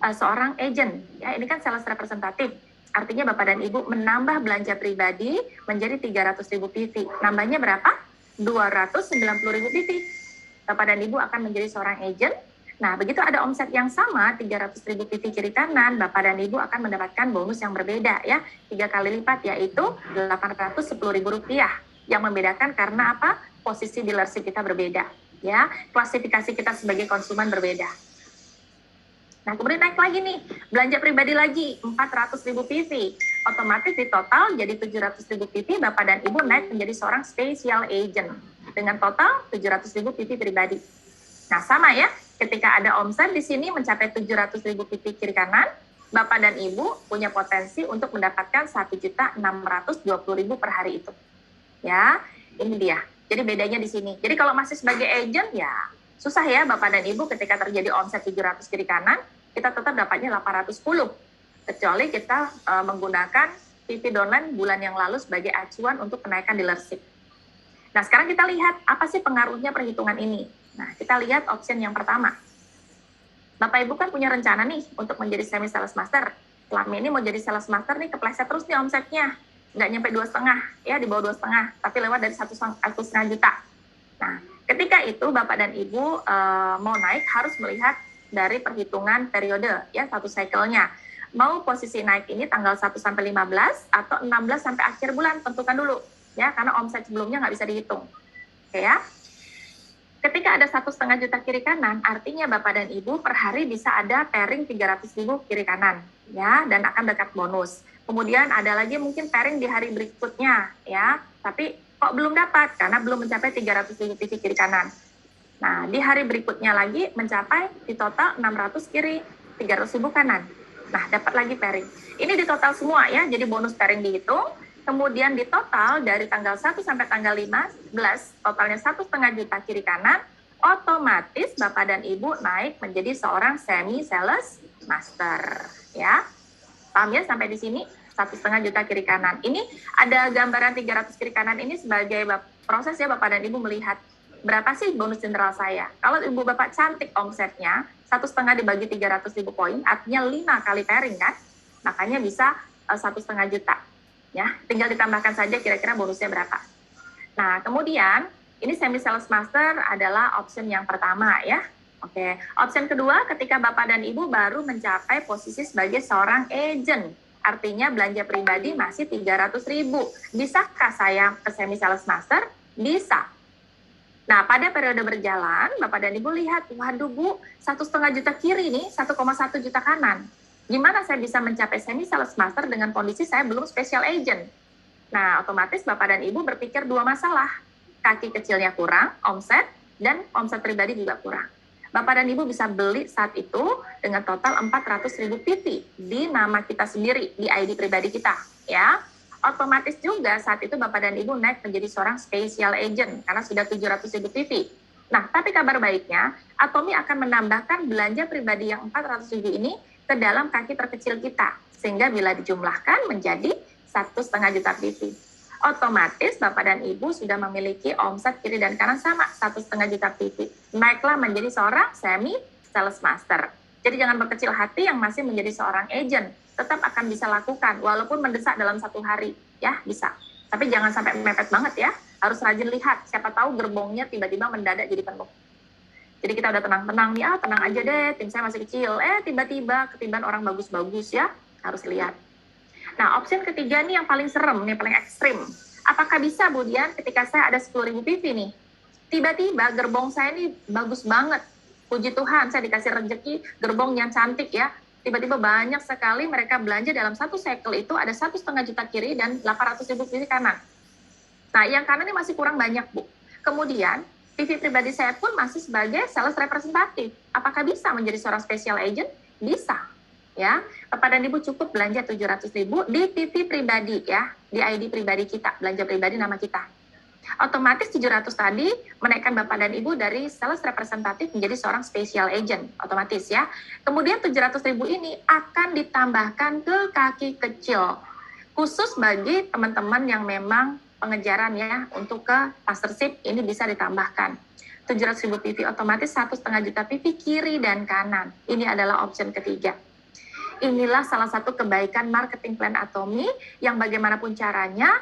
Speaker 1: seorang agent. Ya ini kan sales representatif. Artinya Bapak dan Ibu menambah belanja pribadi menjadi 300.000 PV. Nambahnya berapa? 290.000 PV. Bapak dan Ibu akan menjadi seorang agent Nah, begitu ada omset yang sama, 300.000 PV kiri kanan, Bapak dan Ibu akan mendapatkan bonus yang berbeda ya, 3 kali lipat, yaitu Rp810.000. Yang membedakan karena apa? Posisi dealership kita berbeda ya, klasifikasi kita sebagai konsumen berbeda. Nah, kemudian naik lagi nih, belanja pribadi lagi, 400.000 PV. Otomatis di total jadi 700.000 PV, Bapak dan Ibu naik menjadi seorang special agent. Dengan total 700.000 PV pribadi. Nah, sama ya, ketika ada omset di sini mencapai 700.000 PV kiri kanan, Bapak dan Ibu punya potensi untuk mendapatkan 1.620.000 per hari itu. Ya, ini dia. Jadi bedanya di sini. Jadi kalau masih sebagai agent ya susah ya Bapak dan Ibu ketika terjadi omset 700 kiri kanan, kita tetap dapatnya 810. Kecuali kita menggunakan PV downline bulan yang lalu sebagai acuan untuk kenaikan dealership. Nah, sekarang kita lihat apa sih pengaruhnya perhitungan ini. Nah, kita lihat option yang pertama. Bapak Ibu kan punya rencana nih untuk menjadi semi sales master. Selama ini mau jadi sales master nih kepleset terus nih omsetnya. Nggak nyampe 2,5 ya, di bawah 2,5, tapi lewat dari 1,5 juta. Nah, ketika itu Bapak dan Ibu mau naik harus melihat dari perhitungan periode ya, satu cycle-nya. Mau posisi naik ini tanggal 1 sampai 15 atau 16 sampai akhir bulan, tentukan dulu ya, karena omset sebelumnya nggak bisa dihitung. Oke ya. Ketika ada 1,5 juta kiri kanan, artinya Bapak dan Ibu per hari bisa ada pairing 300.000 kiri kanan ya, dan akan dekat bonus. Kemudian ada lagi mungkin pairing di hari berikutnya ya, tapi kok belum dapat karena belum mencapai 300.000 PV kiri kanan. Nah, di hari berikutnya lagi mencapai di total 600 kiri, 300.000 kanan. Nah, dapat lagi pairing. Ini di total semua ya, jadi bonus pairing dihitung. Kemudian di total dari tanggal 1 sampai tanggal 15, totalnya 1,5 juta kiri kanan, otomatis Bapak dan Ibu naik menjadi seorang semi sales master. Ya, paham ya sampai di sini? 1,5 juta kiri kanan. Ini ada gambaran 300 kiri kanan ini sebagai proses ya Bapak dan Ibu melihat berapa sih bonus general saya. Kalau Ibu Bapak cantik omsetnya, 1,5 dibagi 300.000 poin, artinya 5 kali pairing kan? Makanya bisa 1,5 juta. Ya, tinggal ditambahkan saja kira-kira bonusnya berapa. Nah, kemudian ini semi sales master adalah option yang pertama ya. Oke, option kedua ketika Bapak dan Ibu baru mencapai posisi sebagai seorang agent. Artinya belanja pribadi masih 300.000. Bisakah saya ke semi sales master? Bisa. Nah, pada periode berjalan, Bapak dan Ibu lihat, waduh Bu, 1,5 juta kiri nih, 1,1 juta kanan. Gimana saya bisa mencapai semi sales master dengan kondisi saya belum special agent? Nah, otomatis Bapak dan Ibu berpikir dua masalah. Kaki kecilnya kurang, omset, dan omset pribadi juga kurang. Bapak dan Ibu bisa beli saat itu dengan total 400.000 PV di nama kita sendiri, di ID pribadi kita. Ya, otomatis juga saat itu Bapak dan Ibu naik menjadi seorang special agent karena sudah 700.000 PV. Nah, tapi kabar baiknya, Atomi akan menambahkan belanja pribadi yang 400.000 ini ke dalam kaki terkecil kita, sehingga bila dijumlahkan menjadi 1,5 juta PV. Otomatis Bapak dan Ibu sudah memiliki omset kiri dan kanan sama, 1,5 juta PV. Naiklah menjadi seorang semi sales master. Jadi jangan berkecil hati yang masih menjadi seorang agent, tetap akan bisa lakukan, walaupun mendesak dalam 1 hari, ya bisa. Tapi jangan sampai mepet banget ya, harus rajin lihat, siapa tahu gerbongnya tiba-tiba mendadak jadi penuh. Jadi kita udah tenang-tenang nih, tenang aja deh, tim saya masih kecil. Tiba-tiba ketiban orang bagus-bagus ya, harus lihat. Nah, option ketiga nih yang paling serem, nih paling ekstrim. Apakah bisa, Bu Dian, ketika saya ada 10.000 PV nih, tiba-tiba gerbong saya nih bagus banget. Puji Tuhan, saya dikasih rezeki gerbong yang cantik ya. Tiba-tiba banyak sekali mereka belanja dalam satu cycle itu ada 1,5 juta kiri dan 800.000 kiri kanan. Nah, yang kanan ini masih kurang banyak, Bu. Kemudian, PV pribadi saya pun masih sebagai sales representatif. Apakah bisa menjadi seorang special agent? Bisa. Ya, Bapak dan Ibu cukup belanja 700.000 di PV pribadi ya, di ID pribadi kita, belanja pribadi nama kita. Otomatis 700 tadi menaikkan Bapak dan Ibu dari sales representatif menjadi seorang special agent, otomatis ya. Kemudian 700.000 ini akan ditambahkan ke kaki kecil, khusus bagi teman-teman yang memang pengejaran ya untuk ke mastership ini bisa ditambahkan 700.000 PV, otomatis 1,5 juta PV kiri dan kanan. Ini adalah option ketiga. Inilah salah satu kebaikan marketing plan Atomi yang bagaimanapun caranya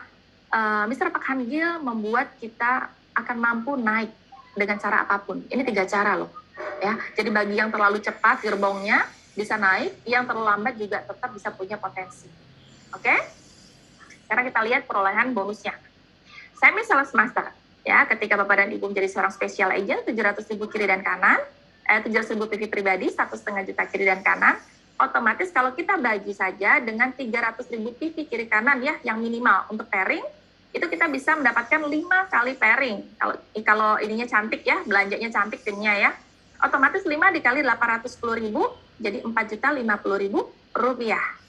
Speaker 1: Mr. Pak Han Gil membuat kita akan mampu naik dengan cara apapun. Ini 3 cara loh. Ya, jadi bagi yang terlalu cepat gerbongnya bisa naik, yang terlalu lambat juga tetap bisa punya potensi. Oke? Sekarang kita lihat perolehan bonusnya. Semi Sales Master, ya, ketika Bapak dan Ibu menjadi seorang special agent, 700.000 kiri dan kanan, 700.000 PV pribadi, 1,5 juta kiri dan kanan, otomatis kalau kita bagi saja dengan 300.000 PV kiri kanan ya, yang minimal untuk pairing, itu kita bisa mendapatkan 5 kali pairing. Kalau ininya cantik ya, belanjanya cantik timnya ya, otomatis 5 dikali 810.000, jadi 4.050.000 rupiah.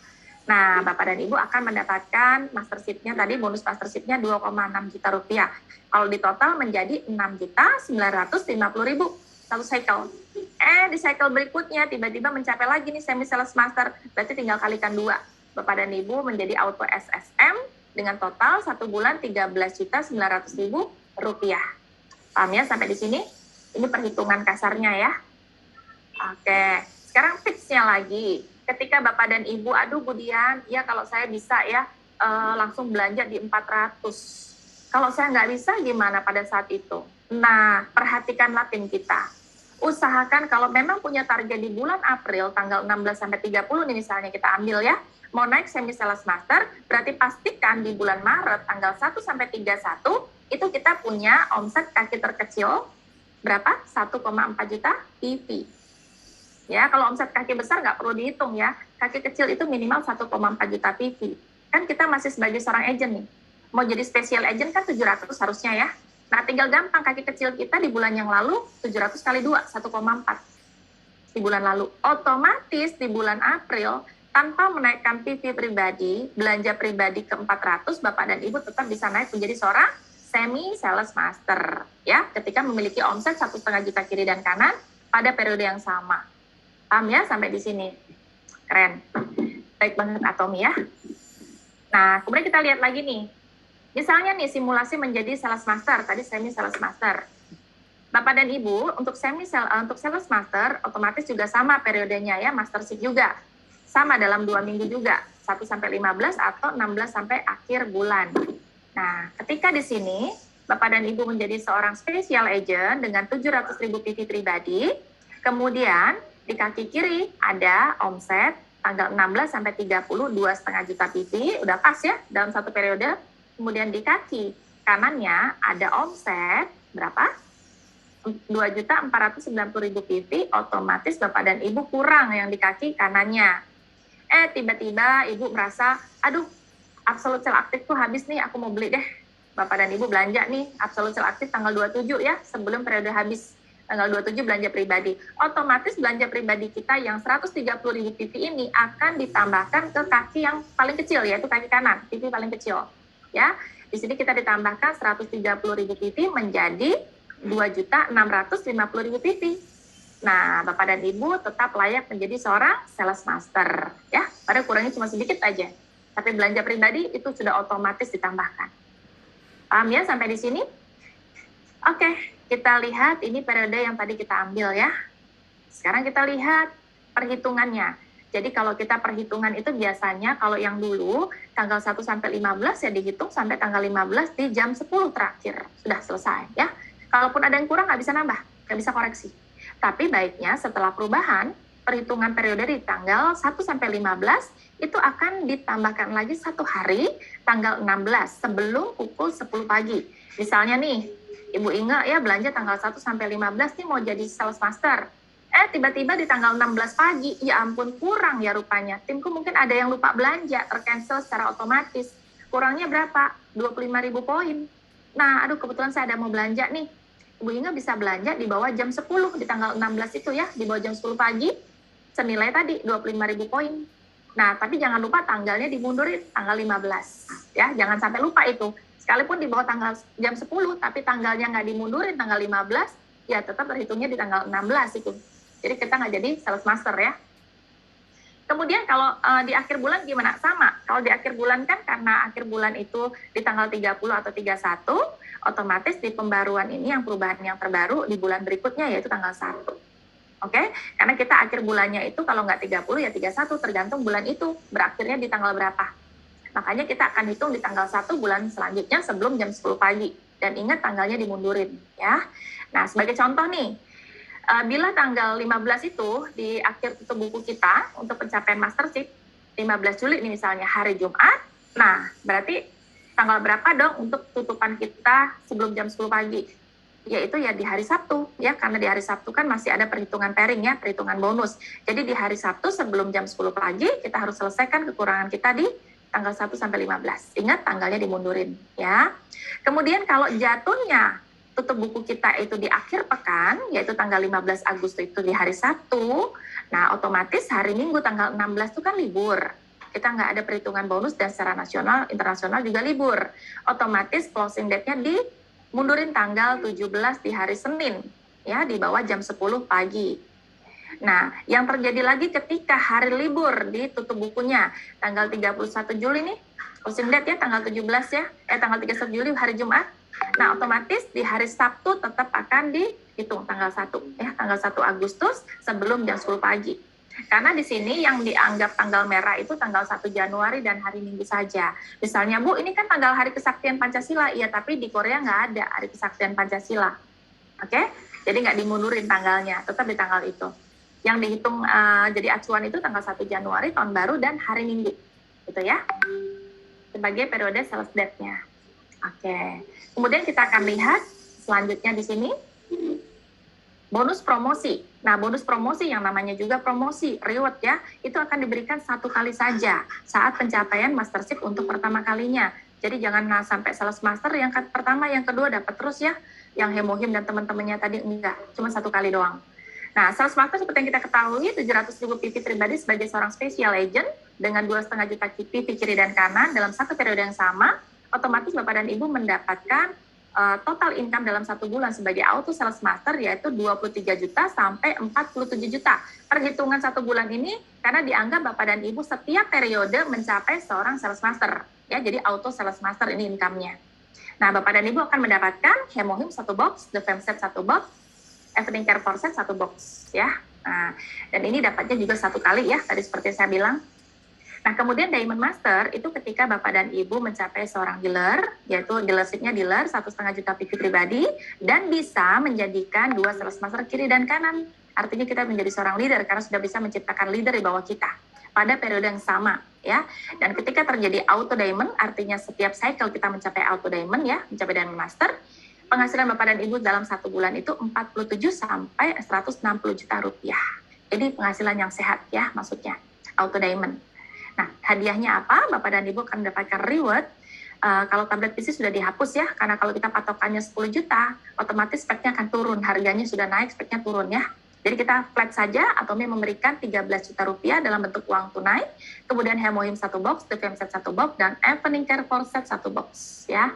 Speaker 1: Nah, Bapak dan Ibu akan mendapatkan mastership-nya tadi, bonus mastership-nya 2,6 juta rupiah. Kalau di total menjadi 6.950.000 satu cycle. Di cycle berikutnya tiba-tiba mencapai lagi nih semi sales master, berarti tinggal kalikan 2. Bapak dan Ibu menjadi auto SSM dengan total 1 bulan 13.900.000 rupiah. Paham ya sampai di sini? Ini perhitungan kasarnya ya. Oke, sekarang tipsnya lagi. Ketika Bapak dan Ibu, aduh Bu Dian, ya kalau saya bisa ya langsung belanja di 400. Kalau saya nggak bisa gimana pada saat itu? Nah, perhatikanlah tim kita. Usahakan kalau memang punya target di bulan April, tanggal 16 sampai 30 nih misalnya kita ambil ya, mau naik semi sales master, berarti pastikan di bulan Maret, tanggal 1 sampai 31, itu kita punya omset kaki terkecil, berapa? 1,4 juta PV. Ya, kalau omset kaki besar nggak perlu dihitung ya. Kaki kecil itu minimal 1,4 juta PV. Kan kita masih sebagai seorang agent nih. Mau jadi special agent kan 700 harusnya ya. Nah, tinggal gampang kaki kecil kita di bulan yang lalu 700 kali 2, 1,4 di bulan lalu. Otomatis di bulan April tanpa menaikkan PV pribadi, belanja pribadi ke 400, Bapak dan Ibu tetap bisa naik menjadi seorang semi sales master ya, ketika memiliki omset 1,5 juta kiri dan kanan pada periode yang sama. Paham ya sampai di sini? Keren. Baik banget Atomi ya. Nah, kemudian kita lihat lagi nih. Misalnya nih simulasi menjadi sales master, tadi semi sales master. Bapak dan Ibu, untuk sales master otomatis juga sama periodenya ya, mastership juga. Sama dalam 2 minggu juga, 1 sampai 15 atau 16 sampai akhir bulan. Nah, ketika di sini Bapak dan Ibu menjadi seorang special agent dengan 700.000 PV pribadi, kemudian di kaki kiri ada omset tanggal 16 sampai 30 2,5 juta PV, udah pas ya dalam satu periode. Kemudian di kaki kanannya ada omset berapa? 2.490.000 PV, otomatis Bapak dan Ibu kurang yang di kaki kanannya. Tiba-tiba Ibu merasa, aduh, Absolute Sale Aktif tuh habis nih, aku mau beli deh. Bapak dan Ibu belanja nih, Absolute Sale Aktif tanggal 27 ya, sebelum periode habis. Tanggal 27 belanja pribadi. Otomatis belanja pribadi kita yang 130.000 PV ini akan ditambahkan ke kaki yang paling kecil, yaitu kaki kanan, PV paling kecil. Ya, di sini kita ditambahkan 130.000 PV menjadi 2.650.000 PV. Nah, Bapak dan Ibu tetap layak menjadi seorang sales master. Ya, padahal kurangnya cuma sedikit aja. Tapi belanja pribadi itu sudah otomatis ditambahkan. Paham ya sampai di sini? Oke, kita lihat ini periode yang tadi kita ambil ya. Sekarang kita lihat perhitungannya. Jadi kalau kita perhitungan itu biasanya kalau yang dulu tanggal 1 sampai 15 ya dihitung sampai tanggal 15 di jam 10 terakhir. Sudah selesai ya. Kalaupun ada yang kurang nggak bisa nambah, nggak bisa koreksi. Tapi baiknya setelah perubahan, perhitungan periode di tanggal 1 sampai 15 itu akan ditambahkan lagi 1 hari tanggal 16 sebelum pukul 10 pagi. Misalnya nih, Ibu ingat ya belanja tanggal 1 sampai 15 nih mau jadi sales master. Tiba-tiba di tanggal 16 pagi, ya ampun kurang ya rupanya. Timku mungkin ada yang lupa belanja, tercancel secara otomatis. Kurangnya berapa? 25.000 poin. Nah, aduh kebetulan saya ada mau belanja nih. Ibu Inga bisa belanja di bawah jam 10 di tanggal 16 itu ya, di bawah jam 10 pagi, senilai tadi 25.000 poin. Nah, tapi jangan lupa tanggalnya dimundurin tanggal 15. Ya, jangan sampai lupa itu. Sekalipun di bawah tanggal jam 10, tapi tanggalnya nggak dimundurin tanggal 15, ya tetap terhitungnya di tanggal 16 itu. Jadi kita nggak jadi sales master ya. Kemudian kalau di akhir bulan gimana? Sama. Kalau di akhir bulan kan karena akhir bulan itu di tanggal 30 atau 31, otomatis di pembaruan ini yang perubahan yang terbaru di bulan berikutnya yaitu tanggal 1. Oke? Karena kita akhir bulannya itu kalau nggak 30 ya 31 tergantung bulan itu berakhirnya di tanggal berapa. Makanya kita akan hitung di tanggal 1 bulan selanjutnya sebelum jam 10 pagi. Dan ingat tanggalnya dimundurin ya. Nah, sebagai contoh nih, Bila tanggal 15 itu di akhir tutup buku kita untuk pencapaian mastership, 15 Juli ini misalnya hari Jumat, nah berarti tanggal berapa dong untuk tutupan kita sebelum jam 10 pagi? Yaitu ya di hari Sabtu, ya karena di hari Sabtu kan masih ada perhitungan pairing ya, perhitungan bonus. Jadi di hari Sabtu sebelum jam 10 pagi kita harus selesaikan kekurangan kita di tanggal 1 sampai 15. Ingat tanggalnya dimundurin ya. Kemudian kalau jatuhnya tutup buku kita itu di akhir pekan, yaitu tanggal 15 Agustus itu di hari Sabtu, nah otomatis hari Minggu tanggal 16 itu kan libur. Kita nggak ada perhitungan bonus dan secara nasional, internasional juga libur. Otomatis closing date-nya dimundurin tanggal 17 di hari Senin, ya di bawah jam 10 pagi. Nah, yang terjadi lagi ketika hari libur ditutup bukunya, tanggal 31 Juli nih, closing date ya, tanggal 17 ya, tanggal 31 Juli hari Jumat. Nah, otomatis di hari Sabtu tetap akan dihitung tanggal 1 ya, tanggal 1 Agustus sebelum jam 10 pagi. Karena di sini yang dianggap tanggal merah itu tanggal 1 Januari dan hari Minggu saja. Misalnya, Bu, ini kan tanggal Hari Kesaktian Pancasila. Iya, tapi di Korea nggak ada Hari Kesaktian Pancasila. Oke? Jadi nggak dimundurin tanggalnya, tetap di tanggal itu. Yang dihitung jadi acuan itu tanggal 1 Januari, tahun baru, dan hari Minggu. Gitu ya. Sebagai periode sales date-nya. Oke. Kemudian kita akan lihat selanjutnya di sini bonus promosi. Nah, bonus promosi yang namanya juga promosi, reward ya, itu akan diberikan 1 kali saja saat pencapaian mastership untuk pertama kalinya. Jadi jangan sampai sales master yang pertama, yang kedua dapat terus ya, yang Hemohim dan teman-temannya tadi enggak, cuma 1 kali doang. Nah, sales master seperti yang kita ketahui, 700.000 PP pribadi sebagai seorang special agent dengan 2,5 juta PP kiri dan kanan dalam satu periode yang sama, otomatis Bapak dan Ibu mendapatkan total income dalam 1 bulan sebagai auto sales master yaitu 23 juta sampai 47 juta. Perhitungan 1 bulan ini karena dianggap Bapak dan Ibu setiap periode mencapai seorang sales master. Ya, jadi auto sales master ini income-nya. Nah, Bapak dan Ibu akan mendapatkan Hemohim 1 box, The Femset 1 box, Evening Care Set 1 box ya. Nah, dan ini dapatnya juga 1 kali ya, tadi seperti saya bilang. Nah, kemudian Diamond Master itu ketika Bapak dan Ibu mencapai seorang dealer, yaitu dealership-nya dealer 1,5 juta PP pribadi, dan bisa menjadikan 2 sales master kiri dan kanan. Artinya kita menjadi seorang leader karena sudah bisa menciptakan leader di bawah kita pada periode yang sama ya. Dan ketika terjadi auto diamond, artinya setiap cycle kita mencapai auto diamond ya, mencapai Diamond Master, penghasilan Bapak dan Ibu dalam 1 bulan itu 47 sampai 160 juta rupiah. Ini penghasilan yang sehat ya, maksudnya auto diamond. Nah, hadiahnya apa? Bapak dan Ibu akan mendapatkan reward. Kalau tablet PC sudah dihapus ya, karena kalau kita patokannya 10 juta, otomatis speknya akan turun. Harganya sudah naik, speknya turun ya. Jadi kita flat saja, Atomi memberikan 13 juta rupiah dalam bentuk uang tunai, kemudian Hemohim 1 box, The Femset 1 box, dan Evening Care Set 1 box ya.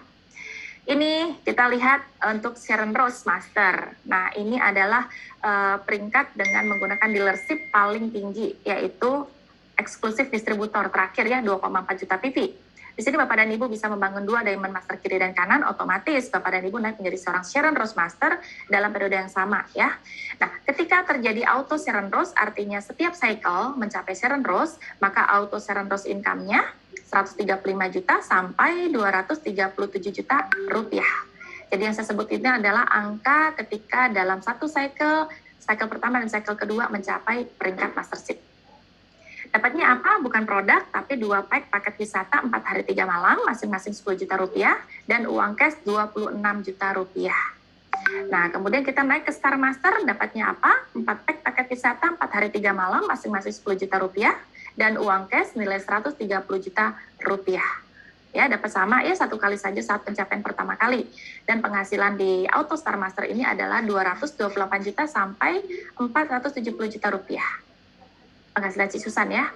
Speaker 1: Ini kita lihat untuk Sharon Rose Master. Nah, ini adalah peringkat dengan menggunakan dealership paling tinggi, yaitu eksklusif distributor terakhir ya, 2,4 juta PP. Di sini Bapak dan Ibu bisa membangun 2 Diamond Master kiri dan kanan, otomatis Bapak dan Ibu naik menjadi seorang Sharon Rose Master dalam periode yang sama ya. Nah, ketika terjadi auto Sharon Rose, artinya setiap cycle mencapai Sharon Rose, maka auto Sharon Rose income-nya 135 juta sampai 237 juta rupiah. Jadi yang saya sebut ini adalah angka ketika dalam 1 cycle pertama dan cycle kedua mencapai peringkat mastership. Dapatnya apa? Bukan produk, tapi 2 paket wisata 4 hari 3 malam, masing-masing 10 juta rupiah, dan uang cash 26 juta rupiah. Nah, kemudian kita naik ke Star Master, dapatnya apa? 4 paket wisata 4 hari 3 malam, masing-masing 10 juta rupiah, dan uang cash nilai 130 juta rupiah. Ya, dapat sama ya 1 kali saja saat pencapaian pertama kali. Dan penghasilan di Auto Star Master ini adalah 228 juta sampai 470 juta rupiah. Penghasilan si Susan ya.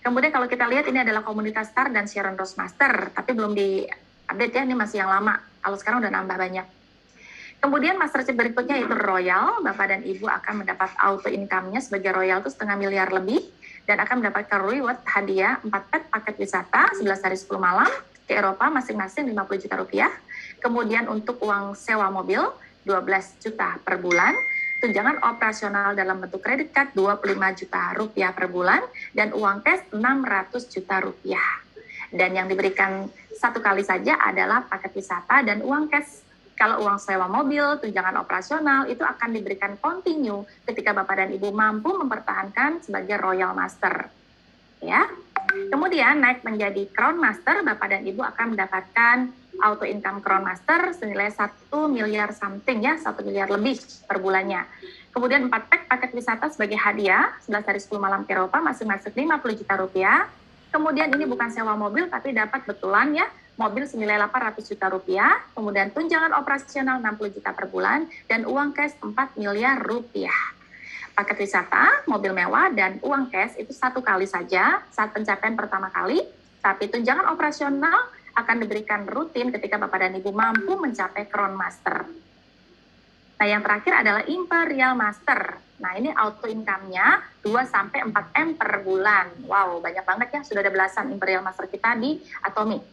Speaker 1: Kemudian kalau kita lihat ini adalah komunitas Star dan Sharon Rose Master, tapi belum di-update ya, ini masih yang lama. Kalau sekarang udah nambah banyak. Kemudian mastership berikutnya itu Royal, Bapak dan Ibu akan mendapat auto income-nya sebagai Royal itu 0,5 miliar lebih, dan akan mendapatkan reward hadiah 4 paket wisata 11 hari 10 malam ke Eropa masing-masing 50 juta rupiah. Kemudian untuk uang sewa mobil 12 juta per bulan, tunjangan operasional dalam bentuk kredit card 25 juta rupiah per bulan, dan uang cash 600 juta rupiah. Dan yang diberikan 1 kali saja adalah paket wisata dan uang cash Kalau uang sewa mobil, tunjangan operasional, itu akan diberikan kontinu ketika Bapak dan Ibu mampu mempertahankan sebagai Royal Master. Ya. Kemudian naik menjadi Crown Master, Bapak dan Ibu akan mendapatkan auto income Crown Master senilai 1 miliar something ya, 1 miliar lebih per bulannya. Kemudian 4 paket wisata sebagai hadiah, 11 hari 10 malam ke Eropa, masing-masing 50 juta rupiah. Kemudian ini bukan sewa mobil, tapi dapat betulan ya, mobil senilai 800 juta rupiah, kemudian tunjangan operasional 60 juta per bulan, dan uang cash 4 miliar rupiah. Paket wisata, mobil mewah, dan uang cash itu 1 kali saja saat pencapaian pertama kali, tapi tunjangan operasional akan diberikan rutin ketika Bapak dan Ibu mampu mencapai Crown Master. Nah, yang terakhir adalah Imperial Master. Nah, ini auto income-nya 2-4 M per bulan. Wow, banyak banget ya, sudah ada belasan Imperial Master kita di Atomic.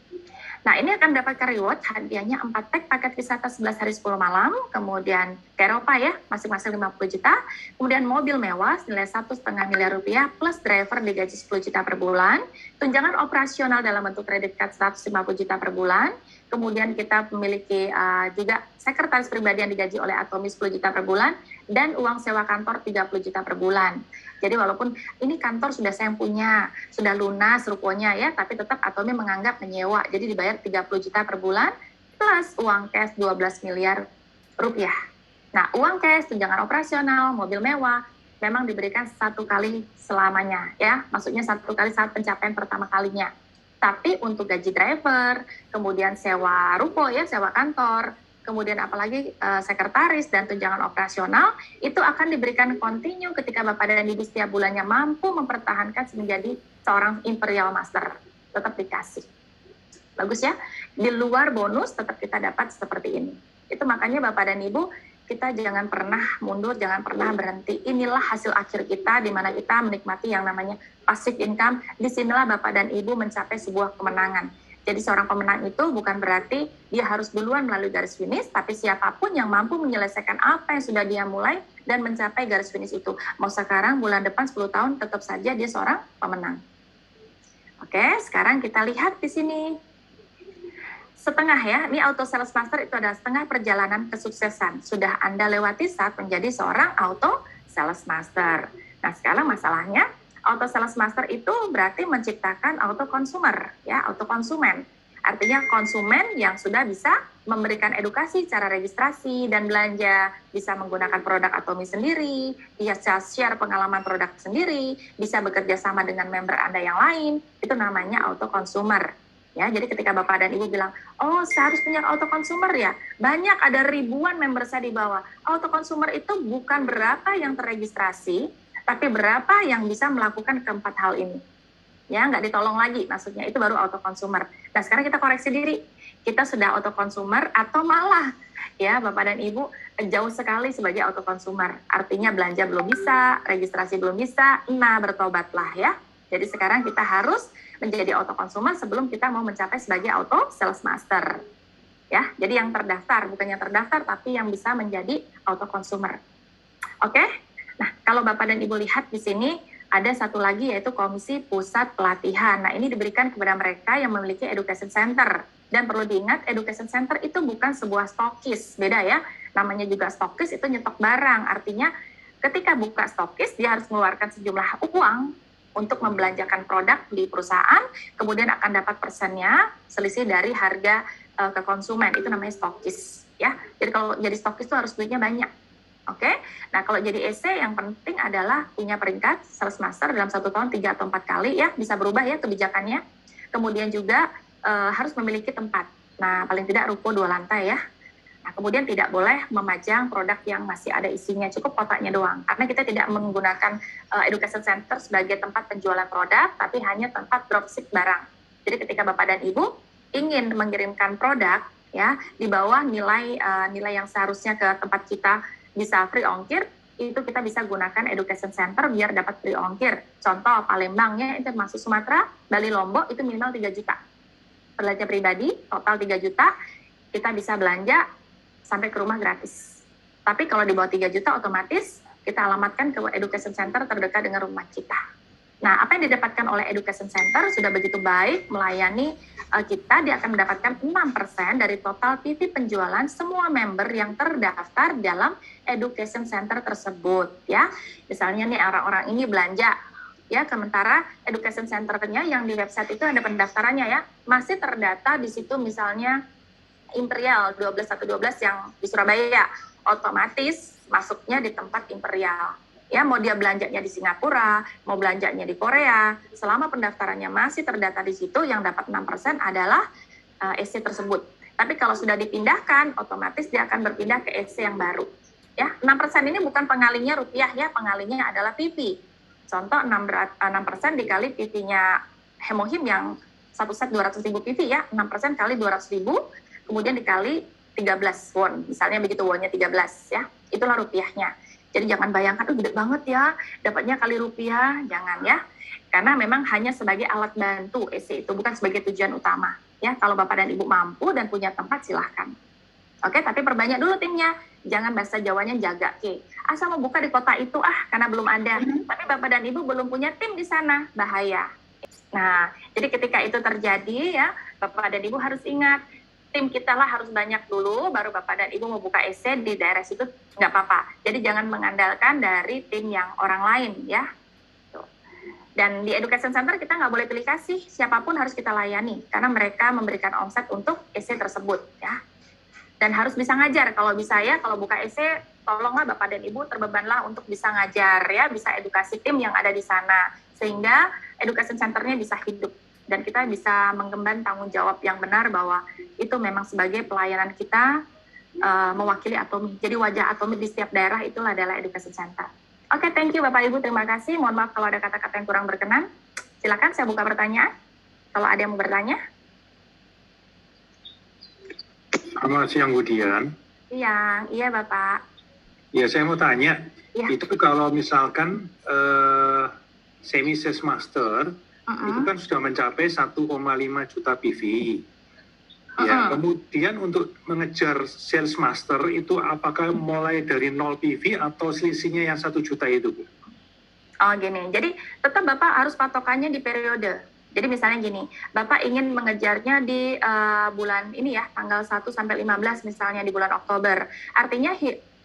Speaker 1: Nah, ini akan mendapatkan reward hadiahnya 4 paket wisata 11 hari 10 malam, kemudian ke Eropa ya, masing-masing 50 juta, kemudian mobil mewah senilai 1,5 miliar rupiah, plus driver digaji 10 juta per bulan, tunjangan operasional dalam bentuk kredit card 150 juta per bulan, kemudian kita memiliki juga sekretaris pribadi yang digaji oleh Atomi 10 juta per bulan, dan uang sewa kantor 30 juta per bulan. Jadi walaupun ini kantor sudah saya punya, sudah lunas rukonya ya, tapi tetap Atomi menganggap menyewa, jadi dibayar 30 juta per bulan, plus uang cash 12 miliar rupiah. Nah, uang cash, tunjangan operasional, mobil mewah, memang diberikan 1 kali selamanya ya, maksudnya 1 kali saat pencapaian pertama kalinya. Tapi untuk gaji driver, kemudian sewa ruko ya, sewa kantor, kemudian apalagi sekretaris dan tunjangan operasional, itu akan diberikan kontinu ketika Bapak dan Ibu setiap bulannya mampu mempertahankan menjadi seorang Imperial Master. Tetap dikasih. Bagus ya? Di luar bonus tetap kita dapat seperti ini. Itu makanya Bapak dan Ibu, kita jangan pernah mundur, jangan pernah berhenti. Inilah hasil akhir kita, di mana kita menikmati yang namanya passive income. Disinilah Bapak dan Ibu mencapai sebuah kemenangan. Jadi seorang pemenang itu bukan berarti dia harus duluan melalui garis finish, tapi siapapun yang mampu menyelesaikan apa yang sudah dia mulai dan mencapai garis finish itu. Mau sekarang, bulan depan, 10 tahun, tetap saja dia seorang pemenang. Oke, sekarang kita lihat di sini. Setengah ya, ini Auto Sales Master itu adalah setengah perjalanan kesuksesan. Sudah Anda lewati saat menjadi seorang Auto Sales Master. Nah, sekarang masalahnya, Auto Sales Master itu berarti menciptakan auto consumer, ya, auto konsumen. Artinya konsumen yang sudah bisa memberikan edukasi cara registrasi dan belanja, bisa menggunakan produk Atomi sendiri, bisa share pengalaman produk sendiri, bisa bekerja sama dengan member Anda yang lain, itu namanya auto consumer. Ya, jadi ketika Bapak dan Ibu bilang, oh saya harus punya auto consumer ya, banyak, ada ribuan member saya di bawah. Auto consumer itu bukan berapa yang terregistrasi, tapi berapa yang bisa melakukan keempat hal ini. Ya, nggak ditolong lagi, maksudnya itu baru auto consumer. Nah, sekarang kita koreksi diri. Kita sudah auto consumer atau malah, ya Bapak dan Ibu, jauh sekali sebagai auto consumer. Artinya belanja belum bisa, registrasi belum bisa, nah bertobatlah ya. Jadi sekarang kita harus menjadi auto consumer sebelum kita mau mencapai sebagai auto sales master. Ya, jadi yang terdaftar, bukan yang terdaftar, tapi yang bisa menjadi auto consumer. Oke? Nah, kalau Bapak dan Ibu lihat di sini, ada satu lagi yaitu Komisi Pusat Pelatihan. Nah, ini diberikan kepada mereka yang memiliki Education Center. Dan perlu diingat, Education Center itu bukan sebuah stokis, beda ya. Namanya juga stokis, itu nyetok barang. Artinya, ketika buka stokis, dia harus mengeluarkan sejumlah uang untuk membelanjakan produk di perusahaan, kemudian akan dapat persennya selisih dari harga ke konsumen. Itu namanya stokis. Ya. Jadi kalau jadi stokis itu harus duitnya banyak. Oke, nah kalau jadi EC yang penting adalah punya peringkat sales master dalam 1 tahun 3 atau 4 kali ya, bisa berubah ya kebijakannya. Kemudian juga harus memiliki tempat. Nah, paling tidak ruko 2 lantai ya. Nah, kemudian tidak boleh memajang produk yang masih ada isinya, cukup kotaknya doang. Karena kita tidak menggunakan education center sebagai tempat penjualan produk, tapi hanya tempat dropship barang. Jadi ketika Bapak dan Ibu ingin mengirimkan produk ya di bawah nilai yang seharusnya ke tempat kita bisa free ongkir, itu kita bisa gunakan education center biar dapat free ongkir. Contoh Palembangnya itu masuk Sumatera, Bali, Lombok itu minimal 3 juta. Belanja pribadi total 3 juta, kita bisa belanja sampai ke rumah gratis. Tapi kalau di bawah 3 juta otomatis kita alamatkan ke education center terdekat dengan rumah kita. Nah, apa yang didapatkan oleh Education Center sudah begitu baik melayani kita, dia akan mendapatkan 6% dari total PV penjualan semua member yang terdaftar dalam Education Center tersebut, ya. Misalnya nih orang-orang ini belanja, ya, sementara Education Center-nya yang di website itu ada pendaftarannya, ya, masih terdata di situ misalnya Imperial 12112 yang di Surabaya, otomatis masuknya di tempat Imperial. Ya, mau dia belanjanya di Singapura, mau belanjanya di Korea, selama pendaftarannya masih terdata di situ, yang dapat 6% adalah EC tersebut. Tapi kalau sudah dipindahkan, otomatis dia akan berpindah ke EC yang baru. Ya, 6% ini bukan pengalinya rupiah, ya, pengalinya adalah PV. Contoh 6% dikali PV-nya Hemohim yang satu set 200.000 PV, ya, 6% kali 200.000, kemudian dikali 13 won, misalnya begitu, wonnya 13, ya, itulah rupiahnya. Jadi jangan bayangkan, gede banget ya, dapatnya kali rupiah, jangan ya. Karena memang hanya sebagai alat bantu EC itu, bukan sebagai tujuan utama. Ya, kalau Bapak dan Ibu mampu dan punya tempat, silahkan. Oke, tapi perbanyak dulu timnya. Jangan bahasa Jawanya jaga ke. Asal mau buka di kota itu, karena belum ada. Tapi Bapak dan Ibu belum punya tim di sana, bahaya. Nah, jadi ketika itu terjadi, ya, Bapak dan Ibu harus ingat, tim kita lah harus banyak dulu, baru Bapak dan Ibu mau buka EC di daerah situ, nggak apa-apa. Jadi jangan mengandalkan dari tim yang orang lain, ya. Dan di Education Center kita nggak boleh pilih kasih, siapapun harus kita layani, karena mereka memberikan omset untuk EC tersebut, ya. Dan harus bisa ngajar, kalau bisa ya, kalau buka EC, tolonglah Bapak dan Ibu terbebanlah untuk bisa ngajar, ya, bisa edukasi tim yang ada di sana, sehingga Education Center-nya bisa hidup. Dan kita bisa menggemban tanggung jawab yang benar bahwa itu memang sebagai pelayanan kita mewakili Atomi. Jadi wajah Atomi di setiap daerah itulah adalah Education Center. Oke, thank you Bapak Ibu, terima kasih. Mohon maaf kalau ada kata-kata yang kurang berkenan. Silakan saya buka pertanyaan. Kalau ada yang mau bertanya.
Speaker 2: Selamat siang Bu Dian.
Speaker 1: Iya Bapak.
Speaker 2: Ya, saya mau tanya,
Speaker 1: ya.
Speaker 2: Itu kalau misalkan semi sales master, itu kan sudah mencapai 1,5 juta PV. Ya, kemudian untuk mengejar sales master itu apakah mulai dari 0 PV atau selisihnya yang 1 juta itu, Bu?
Speaker 1: Oh gini, jadi tetap Bapak harus patokannya di periode. Jadi misalnya gini, Bapak ingin mengejarnya di bulan ini ya, tanggal 1 sampai 15 misalnya di bulan Oktober. Artinya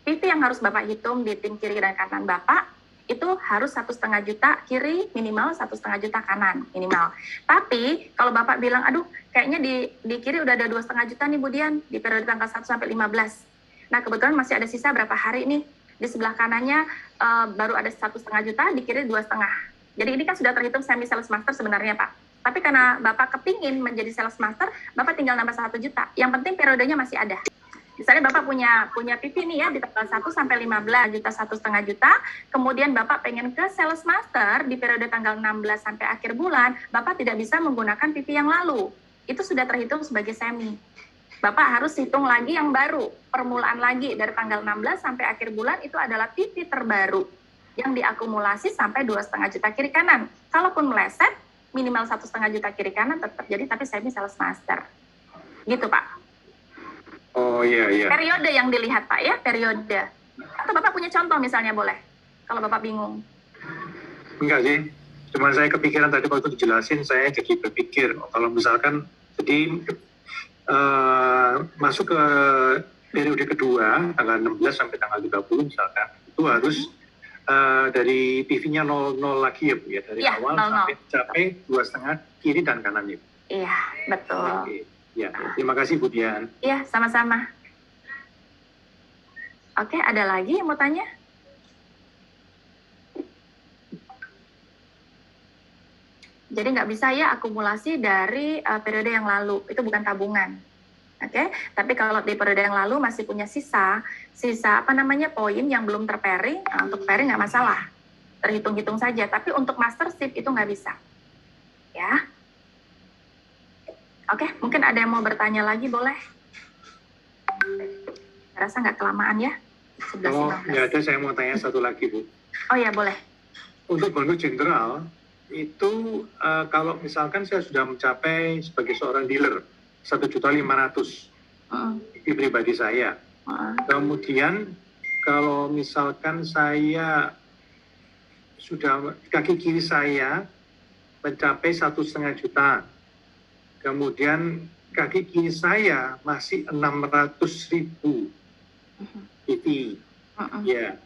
Speaker 1: PV yang harus Bapak hitung di tim kiri dan kanan Bapak, itu harus 1,5 juta kiri, minimal 1,5 juta kanan minimal. Tapi kalau Bapak bilang, aduh kayaknya di kiri udah ada 2,5 juta nih Bu Dian, di periode tanggal 1 sampai 15. Nah kebetulan masih ada sisa berapa hari nih, di sebelah kanannya baru ada 1,5 juta, di kiri 2,5. Jadi ini kan sudah terhitung semi sales master sebenarnya Pak. Tapi karena Bapak kepingin menjadi sales master, Bapak tinggal nambah 1 juta. Yang penting periodenya masih ada. Misalnya Bapak punya PV nih ya di tanggal 1 sampai 15 juta, 1,5 juta, kemudian Bapak pengen ke sales master di periode tanggal 16 sampai akhir bulan, Bapak tidak bisa menggunakan PV yang lalu. Itu sudah terhitung sebagai semi. Bapak harus hitung lagi yang baru, permulaan lagi dari tanggal 16 sampai akhir bulan itu adalah PV terbaru yang diakumulasi sampai 2,5 juta kiri kanan. Kalaupun meleset, minimal 1,5 juta kiri kanan tetap jadi, tapi semi sales master. Gitu Pak.
Speaker 2: Oh iya.
Speaker 1: Periode yang dilihat Pak ya, periode. Atau Bapak punya contoh misalnya boleh, kalau Bapak bingung.
Speaker 2: Enggak sih, cuma saya kepikiran tadi waktu dijelasin, saya jadi berpikir, kalau misalkan jadi masuk ke periode kedua, tanggal 16 sampai tanggal 30 misalkan, itu harus dari PV-nya 0 lagi ya Bu ya, dari awal 0, sampai capai 2,5 kiri dan kanannya.
Speaker 1: Iya, betul.
Speaker 2: Oke. Ya, terima kasih Bu Dian.
Speaker 1: Iya, sama-sama. Oke, ada lagi yang mau tanya? Jadi nggak bisa ya akumulasi dari periode yang lalu, itu bukan tabungan. Oke, tapi kalau di periode yang lalu masih punya sisa poin yang belum terpairing, untuk pairing nggak masalah, terhitung-hitung saja. Tapi untuk mastership itu nggak bisa, ya. Oke, mungkin ada yang mau bertanya lagi, boleh? Rasa nggak kelamaan ya?
Speaker 2: Kalau nggak ada, saya mau tanya satu lagi, Bu.
Speaker 1: Oh ya, boleh.
Speaker 2: Untuk bonus jenderal, itu kalau misalkan saya sudah mencapai sebagai seorang dealer, 1.500.000 di pribadi saya. Kemudian, kalau misalkan saya kaki kiri saya mencapai 1,5 juta. Kemudian kaki kiri saya masih 600.000 PV. Ya.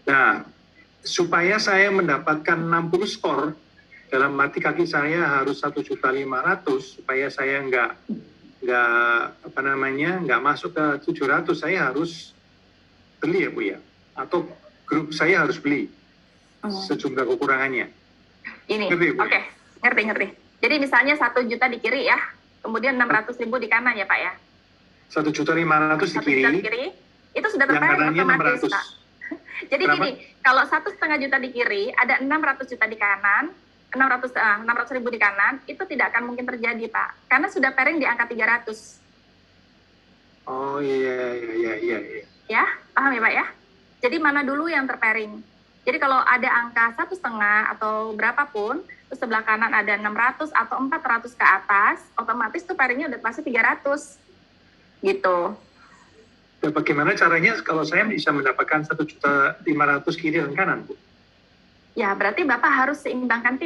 Speaker 2: Nah, supaya saya mendapatkan 60 skor, dalam arti kaki saya harus 1.500.000 supaya saya nggak masuk ke 700, saya harus beli ya Bu ya, atau grup saya harus beli sejumlah kekurangannya.
Speaker 1: Ini, oke, ngerti. Jadi misalnya 1 juta di kiri ya, kemudian 600.000 di kanan ya Pak ya?
Speaker 2: 1.500.000 di kiri,
Speaker 1: itu sudah terpairing otomatis Pak. Jadi
Speaker 2: berapa?
Speaker 1: gini, kalau 1,5 juta di kiri, ada 600 juta di kanan, 600.000 di kanan, itu tidak akan mungkin terjadi Pak, karena sudah pairing di angka 300.
Speaker 2: Oh iya.
Speaker 1: Ya, paham ya Pak ya? Jadi mana dulu yang terpairing? Jadi kalau ada angka 1,5 atau berapapun, terus sebelah kanan ada 600 atau 400 ke atas, otomatis tuh pairingnya udah pasti 300. Gitu.
Speaker 2: Ya, bagaimana caranya kalau saya bisa mendapatkan 1.500.000 kiri dan kanan, Bu?
Speaker 1: Ya, berarti Bapak harus seimbangkan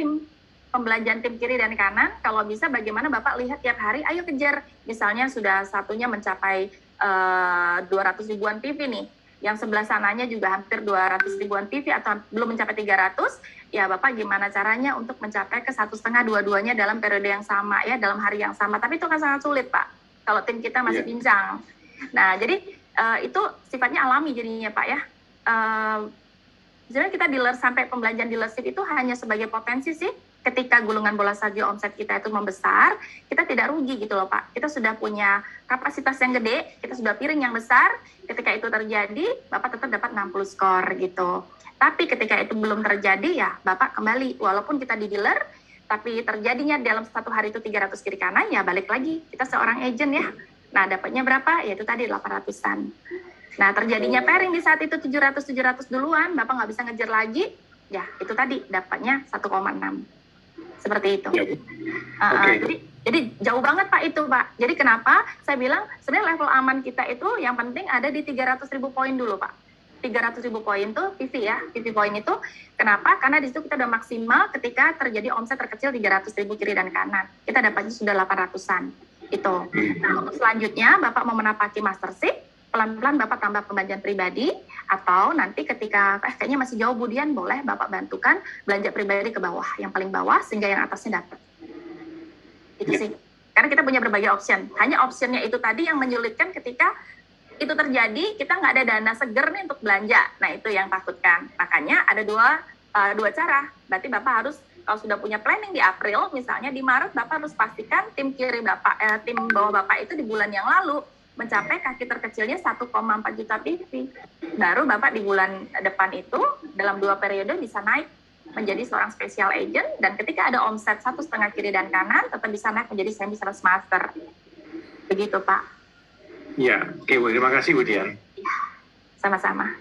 Speaker 1: pembelanjaan tim kiri dan kanan. Kalau bisa bagaimana Bapak lihat tiap hari, ayo kejar. Misalnya sudah satunya mencapai 200 ribuan PV nih. Yang sebelah sananya juga hampir 200 ribuan PV atau belum mencapai 300, ya Bapak gimana caranya untuk mencapai ke 1,5 dua-duanya dalam periode yang sama ya, dalam hari yang sama. Tapi itu kan sangat sulit Pak, kalau tim kita masih pincang. Nah, jadi itu sifatnya alami jadinya Pak ya. Sebenarnya kita dealer sampai pembelanjaan dealership itu hanya sebagai potensi sih. Ketika gulungan bola salju omset kita itu membesar, kita tidak rugi gitu loh Pak. Kita sudah punya kapasitas yang gede, kita sudah piring yang besar, ketika itu terjadi, Bapak tetap dapat 60 skor gitu. Tapi ketika itu belum terjadi, ya Bapak kembali. Walaupun kita di dealer, tapi terjadinya dalam satu hari itu 300 kiri kanan, ya balik lagi. Kita seorang agent ya. Nah, dapatnya berapa? Ya itu tadi 800-an. Nah, terjadinya pairing di saat itu 700 duluan, Bapak nggak bisa ngejar lagi, ya itu tadi dapatnya 1,6. Seperti itu. Jadi jauh banget Pak itu Pak. Jadi kenapa saya bilang sebenarnya level aman kita itu yang penting ada di 300.000 poin dulu Pak. 300.000 poin tuh PV ya. PV poin itu kenapa? Karena di situ kita udah maksimal ketika terjadi omset terkecil 300.000 kiri dan kanan. Kita dapatnya sudah 800-an. Itu. Nah, untuk selanjutnya Bapak mau menapaki mastership, pelan-pelan Bapak tambah pembelanjaan pribadi, atau nanti ketika kayaknya masih jauh Budian, boleh Bapak bantukan belanja pribadi ke bawah, yang paling bawah sehingga yang atasnya dapat. Itu sih. Karena kita punya berbagai option. Hanya optionnya itu tadi yang menyulitkan ketika itu terjadi, kita nggak ada dana seger nih untuk belanja. Nah, itu yang takutkan. Makanya ada dua cara. Berarti Bapak harus, kalau sudah punya planning di April, misalnya di Maret, Bapak harus pastikan tim kiri Bapak, tim bawah Bapak itu di bulan yang lalu mencapai kaki terkecilnya 1,4 juta PV. Baru Bapak di bulan depan itu, dalam 2 periode bisa naik menjadi seorang special agent, dan ketika ada omset 1,5 kiri dan kanan, tetap bisa naik menjadi semi sales master. Begitu Pak.
Speaker 2: Ya, oke Bu, terima kasih Bu Dian.
Speaker 1: Sama-sama.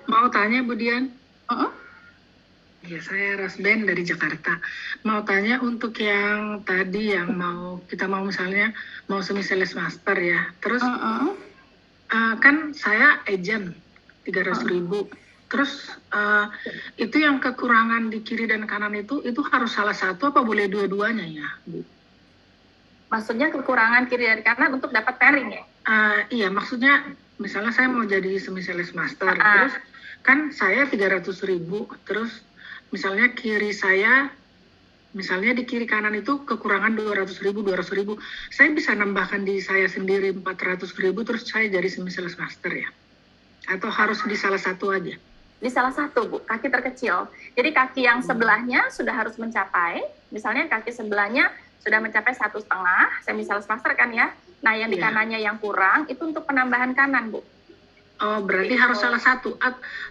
Speaker 3: Mau tanya Bu Dian? Ya, saya Rasben dari Jakarta. Mau tanya untuk yang tadi yang kita mau misalnya mau semi sales master ya. Terus kan saya agent 300.000. Terus itu yang kekurangan di kiri dan kanan itu harus salah satu apa boleh dua-duanya ya, Bu?
Speaker 1: Maksudnya kekurangan kiri dan kanan untuk dapat pairing ya?
Speaker 3: Iya, maksudnya misalnya saya mau jadi semi sales master. Terus kan saya 300.000, terus misalnya kiri saya, misalnya di kiri kanan itu kekurangan 200.000. Saya bisa nambahkan di saya sendiri 400.000, terus saya jadi semi sales master ya? Atau harus di salah satu aja?
Speaker 1: Di salah satu, Bu, kaki terkecil. Jadi kaki yang sebelahnya sudah harus mencapai, misalnya kaki sebelahnya sudah mencapai 1,5, semi sales master kan ya? Nah, yang di kanannya yang kurang, itu untuk penambahan kanan, Bu.
Speaker 3: Oh, berarti harus salah satu.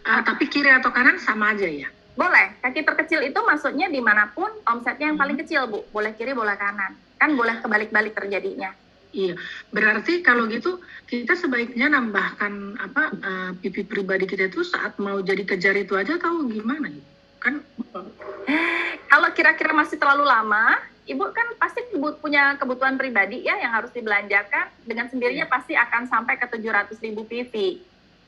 Speaker 3: Tapi kiri atau kanan sama aja ya?
Speaker 1: Boleh, kaki terkecil itu maksudnya dimanapun omsetnya yang paling kecil, Bu. Boleh kiri, boleh kanan. Kan boleh kebalik-balik terjadinya.
Speaker 3: Iya, berarti kalau gitu kita sebaiknya nambahkan PV pribadi kita itu saat mau jadi kejar itu aja atau gimana? Kan
Speaker 1: kalau kira-kira masih terlalu lama, Ibu kan pasti punya kebutuhan pribadi ya yang harus dibelanjakan, dengan sendirinya pasti akan sampai ke 700.000 PV.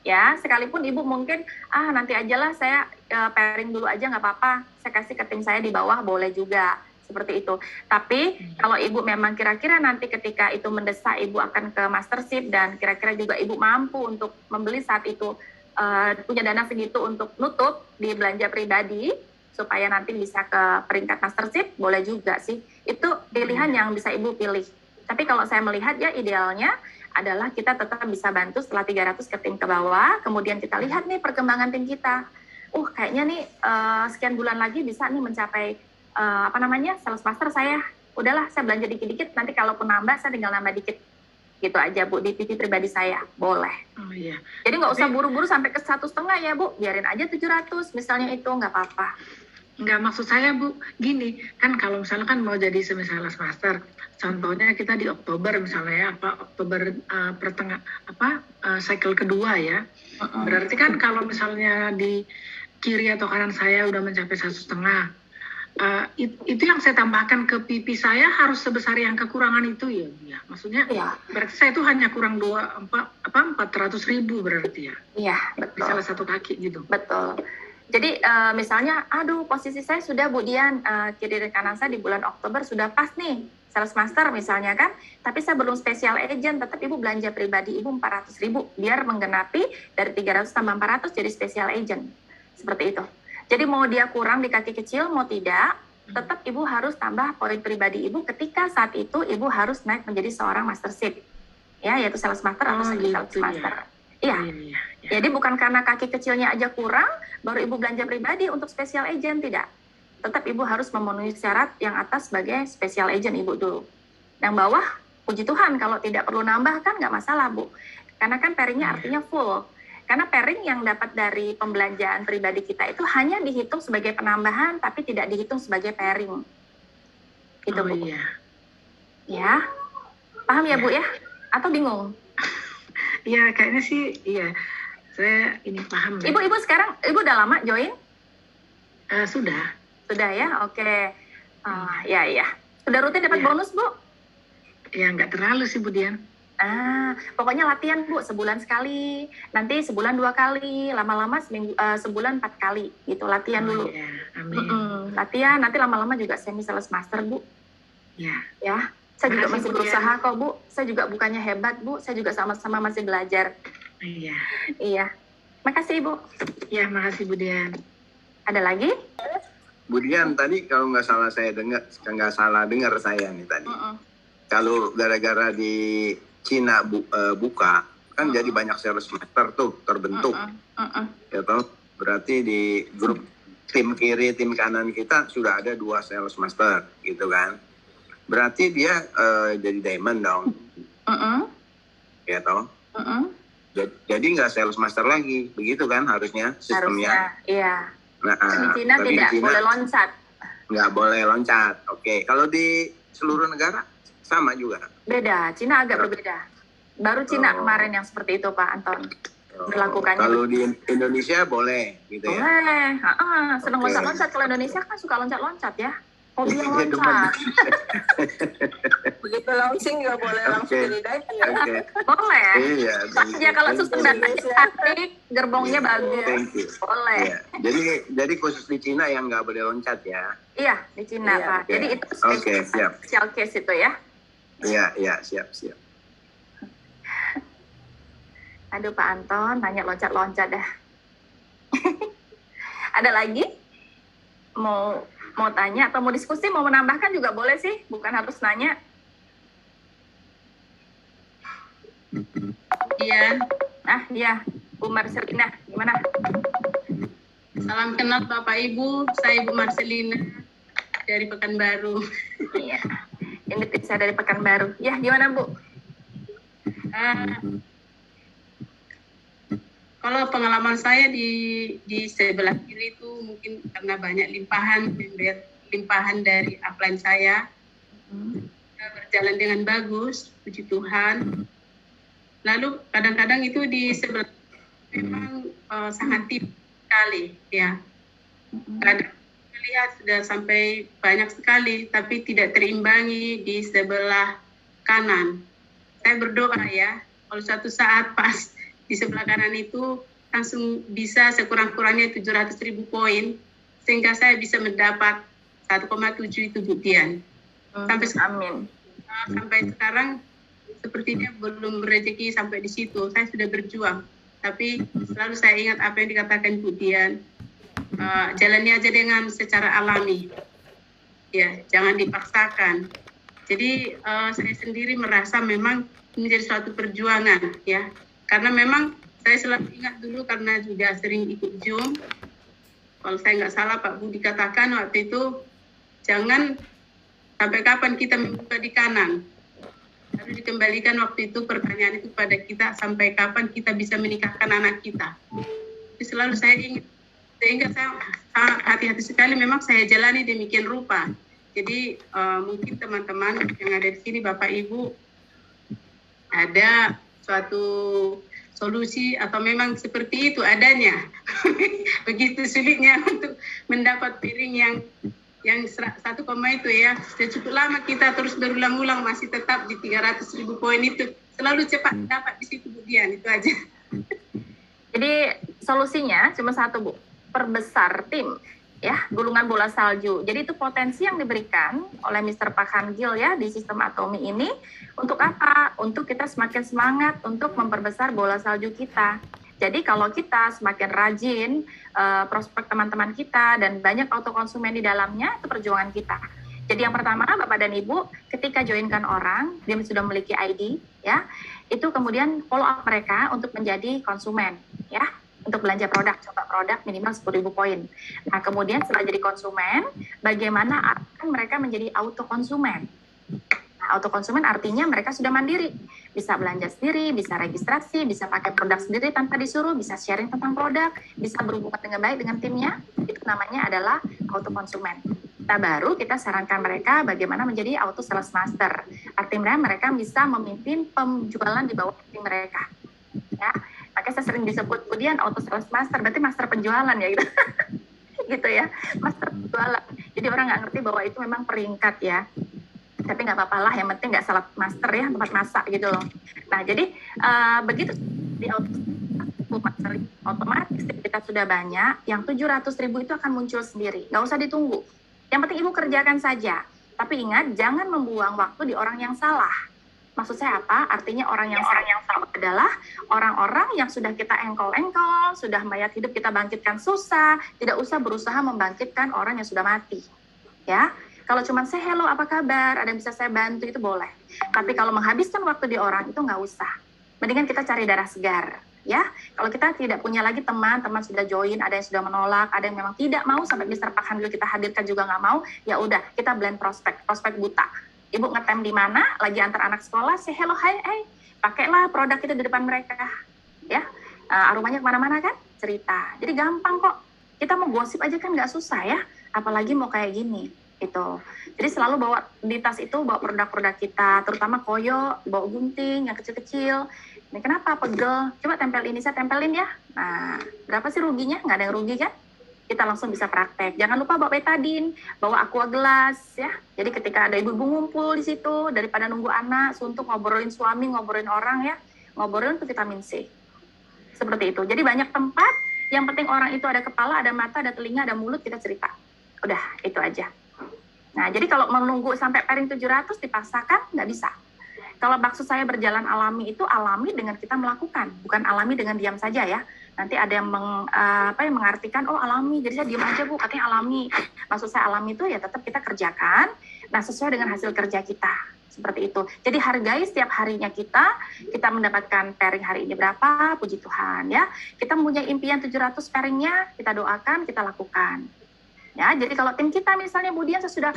Speaker 1: Ya, sekalipun ibu mungkin nanti ajalah saya pairing dulu aja nggak apa-apa, saya kasih ke tim saya di bawah, boleh juga seperti itu. Tapi kalau ibu memang kira-kira nanti ketika itu mendesak ibu akan ke mastership dan kira-kira juga ibu mampu untuk membeli saat itu punya dana segitu untuk nutup di belanja pribadi supaya nanti bisa ke peringkat mastership, boleh juga sih. Itu pilihan yang bisa ibu pilih. Tapi kalau saya melihat ya idealnya adalah kita tetap bisa bantu setelah 300 ke tim ke bawah, kemudian kita lihat nih perkembangan tim kita. Kayaknya nih sekian bulan lagi bisa nih mencapai sales master saya. Udahlah, saya belanja dikit-dikit, nanti kalaupun nambah, saya tinggal nambah dikit. Gitu aja, Bu, di TV pribadi saya. Boleh.
Speaker 3: Oh iya.
Speaker 1: Jadi nggak usah buru-buru sampai ke 1,5 ya, Bu. Biarin aja 700, misalnya itu, nggak apa-apa.
Speaker 3: Nggak, maksud saya Bu, gini, kan kalau misalnya kan mau jadi sales master, contohnya kita di Oktober misalnya ya, Oktober cycle kedua ya. Berarti kan kalau misalnya di kiri atau kanan saya udah mencapai 1,5, itu yang saya tambahkan ke pipi saya harus sebesar yang kekurangan itu ya. Maksudnya berarti saya itu hanya kurang 400.000 berarti ya.
Speaker 1: Iya, betul.
Speaker 3: Di salah satu kaki gitu.
Speaker 1: Betul. Jadi misalnya, posisi saya sudah Bu Dian, kiri dan kanan saya di bulan Oktober sudah pas nih, sales master misalnya kan, tapi saya belum special agent, tetap Ibu belanja pribadi Ibu 400.000, biar menggenapi dari 300 tambah 400 jadi special agent, seperti itu. Jadi mau dia kurang di kaki kecil, mau tidak, tetap Ibu harus tambah poin pribadi Ibu ketika saat itu Ibu harus naik menjadi seorang mastership, ya, yaitu sales master atau segi sales master. Iya. Jadi bukan karena kaki kecilnya aja kurang, baru Ibu belanja pribadi untuk special agent, tidak. Tetap Ibu harus memenuhi syarat yang atas sebagai special agent Ibu dulu. Yang bawah, puji Tuhan, kalau tidak perlu nambah kan nggak masalah, Bu. Karena kan pairingnya artinya full. Karena pairing yang dapat dari pembelanjaan pribadi kita itu hanya dihitung sebagai penambahan, tapi tidak dihitung sebagai pairing. Gitu, Bu.
Speaker 3: Iya.
Speaker 1: Ya, paham ya, Bu ya? Atau bingung?
Speaker 3: Iya, kayaknya sih, iya. Saya ini paham.
Speaker 1: Ibu sekarang, Ibu udah lama join?
Speaker 3: Sudah.
Speaker 1: Sudah ya, oke. Ya. Sudah rutin dapat bonus, Bu?
Speaker 3: Ya, nggak terlalu sih, Bu Dian.
Speaker 1: Pokoknya latihan, Bu, sebulan sekali. Nanti sebulan 2 kali, lama-lama sebulan 4 kali. Gitu, latihan dulu.
Speaker 3: Ya, amin.
Speaker 1: Latihan, nanti lama-lama juga semi sales master, Bu. Ya. Saya juga masih berusaha kok, Bu. Saya juga bukannya hebat, Bu. Saya juga sama-sama masih belajar. Iya. Makasih, Ibu.
Speaker 3: Ya, makasih, Bu Dian.
Speaker 1: Ada lagi?
Speaker 4: Bu Dian, tadi kalau nggak salah dengar saya nih tadi. Kalau gara-gara di Cina buka, kan jadi banyak sales master tuh terbentuk. Ya toh? Berarti di grup tim kiri, tim kanan kita sudah ada 2 sales master, gitu kan? Berarti dia jadi diamond dong. Ya toh? Jadi nggak sales master lagi, begitu kan harusnya sistemnya?
Speaker 1: Harusnya, iya.
Speaker 4: Nah,
Speaker 1: di Cina tidak boleh loncat.
Speaker 4: Nggak boleh loncat, oke. Kalau di seluruh negara sama juga?
Speaker 1: Beda, Cina agak berbeda. Baru Cina kemarin yang seperti itu, Pak Anton. Berlakukannya.
Speaker 4: Kalau di Indonesia boleh, gitu ya?
Speaker 1: Boleh, senang loncat-loncat. Kalau Indonesia kan suka loncat-loncat ya. Hobi yang loncat.
Speaker 5: Begitu launching nggak boleh langsung jadi diamond ya?
Speaker 1: Boleh.
Speaker 4: Iya.
Speaker 1: Ya kalau susun cantik, gerbongnya bagus. Boleh.
Speaker 4: Yeah. Jadi khusus di Cina yang nggak boleh loncat ya?
Speaker 1: Iya, di Cina, Pak.
Speaker 4: Okay.
Speaker 1: Jadi itu
Speaker 4: siap.
Speaker 1: special case itu ya?
Speaker 4: Iya, siap.
Speaker 1: Aduh, Pak Anton, nanya loncat-loncat dah. Ada lagi? Mau tanya atau mau diskusi, mau menambahkan juga boleh sih, bukan harus nanya.
Speaker 6: Iya.
Speaker 1: Iya, Bu Marcelina, gimana?
Speaker 6: Salam kenal Bapak Ibu, saya Ibu Marcelina dari Pekanbaru.
Speaker 1: Iya, ini tim saya dari Pekanbaru. Ya, gimana Bu?
Speaker 6: Kalau pengalaman saya di sebelah kiri itu mungkin karena banyak limpahan dari upline saya, berjalan dengan bagus, puji Tuhan. Lalu kadang-kadang itu di sebelah memang sangat tipis sekali, ya. Kadang lihat sudah sampai banyak sekali, tapi tidak terimbangi di sebelah kanan. Saya berdoa ya, kalau suatu saat pas di sebelah kanan itu langsung bisa sekurang-kurangnya 700.000 poin, sehingga saya bisa mendapat 1,7 itu Bu Dian. Sampai sekarang sepertinya belum rezeki sampai di situ. Saya sudah berjuang, tapi selalu saya ingat apa yang dikatakan Bu Dian. Jalani aja dengan secara alami, ya, jangan dipaksakan. Jadi saya sendiri merasa memang menjadi suatu perjuangan, ya, karena memang saya selalu ingat dulu karena juga sering ikut Zoom. Kalau saya nggak salah Pak Budi katakan waktu itu, jangan sampai kapan kita membuka di kanan. Lalu dikembalikan waktu itu pertanyaan itu pada kita, sampai kapan kita bisa menikahkan anak kita. Jadi selalu saya ingat, sehingga saya hati-hati sekali memang saya jalani demikian rupa. Jadi mungkin teman-teman yang ada di sini, Bapak Ibu, ada suatu solusi atau memang seperti itu adanya. Begitu sulitnya untuk mendapat piring yang 1, itu ya. Sudah cukup lama kita terus berulang-ulang masih tetap di 300.000 poin itu. Selalu cepat dapat di situ Bu Dian, itu aja.
Speaker 1: Jadi solusinya cuma satu Bu, perbesar tim, ya, gulungan bola salju. Jadi itu potensi yang diberikan oleh Mr. Pak Hanggil ya di sistem Atomi ini untuk apa? Untuk kita semakin semangat untuk memperbesar bola salju kita. Jadi kalau kita semakin rajin, prospek teman-teman kita dan banyak auto konsumen di dalamnya, itu perjuangan kita. Jadi yang pertama Bapak dan Ibu, ketika joinkan orang, dia sudah memiliki ID, ya, itu kemudian follow up mereka untuk menjadi konsumen, ya. Untuk belanja produk, coba produk minimal 10.000 poin. Nah, kemudian setelah jadi konsumen, bagaimana akan mereka menjadi auto konsumen? Nah, auto konsumen artinya mereka sudah mandiri, bisa belanja sendiri, bisa registrasi, bisa pakai produk sendiri tanpa disuruh, bisa sharing tentang produk, bisa berhubungan dengan baik dengan timnya. Itu namanya adalah auto konsumen. Nah, baru kita sarankan mereka bagaimana menjadi auto sales master. Artinya mereka bisa memimpin penjualan di bawah tim mereka. Ya. Makanya saya sering disebut kemudian auto sales master, berarti master penjualan ya gitu. Gitu ya, master penjualan. Jadi orang nggak ngerti bahwa itu memang peringkat ya. Tapi nggak apa-apa lah, yang penting nggak salah master ya, tempat masak gitu loh. Nah, jadi begitu di master otomatis kita sudah banyak, yang 700.000 itu akan muncul sendiri. Nggak usah ditunggu. Yang penting Ibu kerjakan saja. Tapi ingat, jangan membuang waktu di orang yang salah. Maksud saya apa? Artinya orang yang salah adalah orang-orang yang sudah kita engkol-engkol, sudah mayat hidup kita bangkitkan susah, tidak usah berusaha membangkitkan orang yang sudah mati. Ya, kalau cuma say hello, apa kabar, ada yang bisa saya bantu, itu boleh. Tapi kalau menghabiskan waktu di orang, itu nggak usah. Mendingan kita cari darah segar. Ya, kalau kita tidak punya lagi teman sudah join, ada yang sudah menolak, ada yang memang tidak mau, sampai Mr. Pak Hanggil kita hadirkan juga nggak mau, ya udah kita blend prospek buta. Ibu ngetem di mana, lagi antar anak sekolah, say hello, hai, pakailah produk itu di depan mereka, ya, aromanya kemana-mana kan, cerita. Jadi gampang kok, kita mau gosip aja kan nggak susah ya, apalagi mau kayak gini, gitu. Jadi selalu bawa di tas itu, bawa produk-produk kita, terutama koyo, bawa gunting yang kecil-kecil. Ini kenapa pegel? Coba tempel ini, saya tempelin ya. Nah, berapa sih ruginya? Nggak ada yang rugi kan? Kita langsung bisa praktek. Jangan lupa bawa betadine, bawa aqua gelas ya. Jadi ketika ada ibu-ibu ngumpul di situ, daripada nunggu anak, suntuk ngobrolin suami, ngobrolin orang ya, ngobrolin tuh vitamin C. Seperti itu. Jadi banyak tempat, yang penting orang itu ada kepala, ada mata, ada telinga, ada mulut, kita cerita. Udah, itu aja. Nah, jadi kalau menunggu sampai pairing 700 dipaksakan, nggak bisa. Kalau maksud saya berjalan alami itu alami dengan kita melakukan, bukan alami dengan diam saja ya. Nanti ada yang mengartikan, oh alami, jadi saya diam aja Bu, katanya alami. Maksud saya alami itu ya tetap kita kerjakan, nah sesuai dengan hasil kerja kita, seperti itu. Jadi hargai setiap harinya kita mendapatkan pairing hari ini berapa, puji Tuhan ya. Kita mempunyai impian 700 pairingnya, kita doakan, kita lakukan. Ya, jadi kalau tim kita misalnya Budian sudah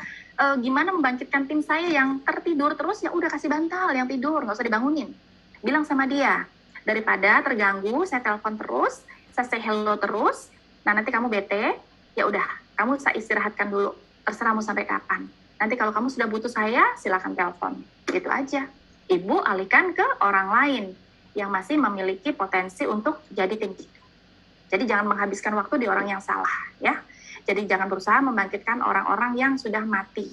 Speaker 1: gimana membangkitkan tim saya yang tertidur terus, ya udah kasih bantal yang tidur, nggak usah dibangunin. Bilang sama dia, daripada terganggu, saya telepon terus, saya say hello terus, nah nanti kamu bete, ya udah, kamu saya istirahatkan dulu, terserah mau sampai kapan. Nanti kalau kamu sudah butuh saya, silakan telepon, gitu aja. Ibu alihkan ke orang lain yang masih memiliki potensi untuk jadi tim kita. Jadi jangan menghabiskan waktu di orang yang salah, ya. Jadi jangan berusaha membangkitkan orang-orang yang sudah mati.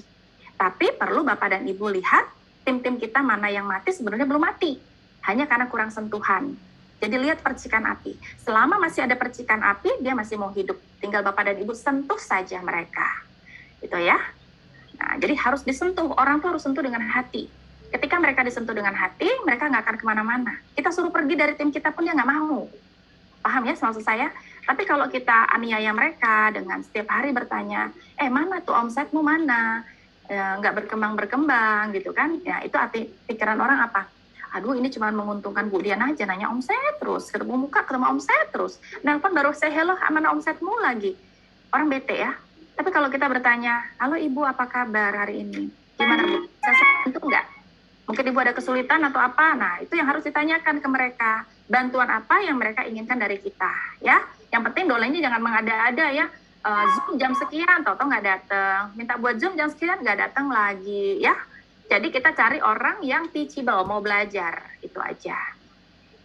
Speaker 1: Tapi perlu Bapak dan Ibu lihat tim-tim kita mana yang mati sebenarnya belum mati. Hanya karena kurang sentuhan. Jadi lihat percikan api. Selama masih ada percikan api, dia masih mau hidup. Tinggal Bapak dan Ibu sentuh saja mereka. Gitu ya. Nah, jadi harus disentuh. Orang tuh harus sentuh dengan hati. Ketika mereka disentuh dengan hati, mereka nggak akan kemana-mana. Kita suruh pergi dari tim kita pun dia nggak mau. Paham ya maksud saya? Tapi kalau kita aniaya mereka dengan setiap hari bertanya, mana tuh omsetmu mana? Nggak berkembang-berkembang gitu kan. Ya, itu pikiran orang apa? Aduh, ini cuma menguntungkan Bu Dian aja, nanya omset terus, ketemu muka, ketemu omset terus. Nelpon baru say hello, mana omsetmu lagi. Orang bete ya. Tapi kalau kita bertanya, halo Ibu, apa kabar hari ini? Gimana Bu? Saya bantu nggak? Mungkin Ibu ada kesulitan atau apa? Nah, itu yang harus ditanyakan ke mereka. Bantuan apa yang mereka inginkan dari kita, ya? Yang penting dolenya jangan mengada-ada ya. Zoom jam sekian, tau-tau nggak datang. Minta buat Zoom jam sekian, nggak datang lagi, ya. Jadi kita cari orang yang teachable, mau belajar, itu aja.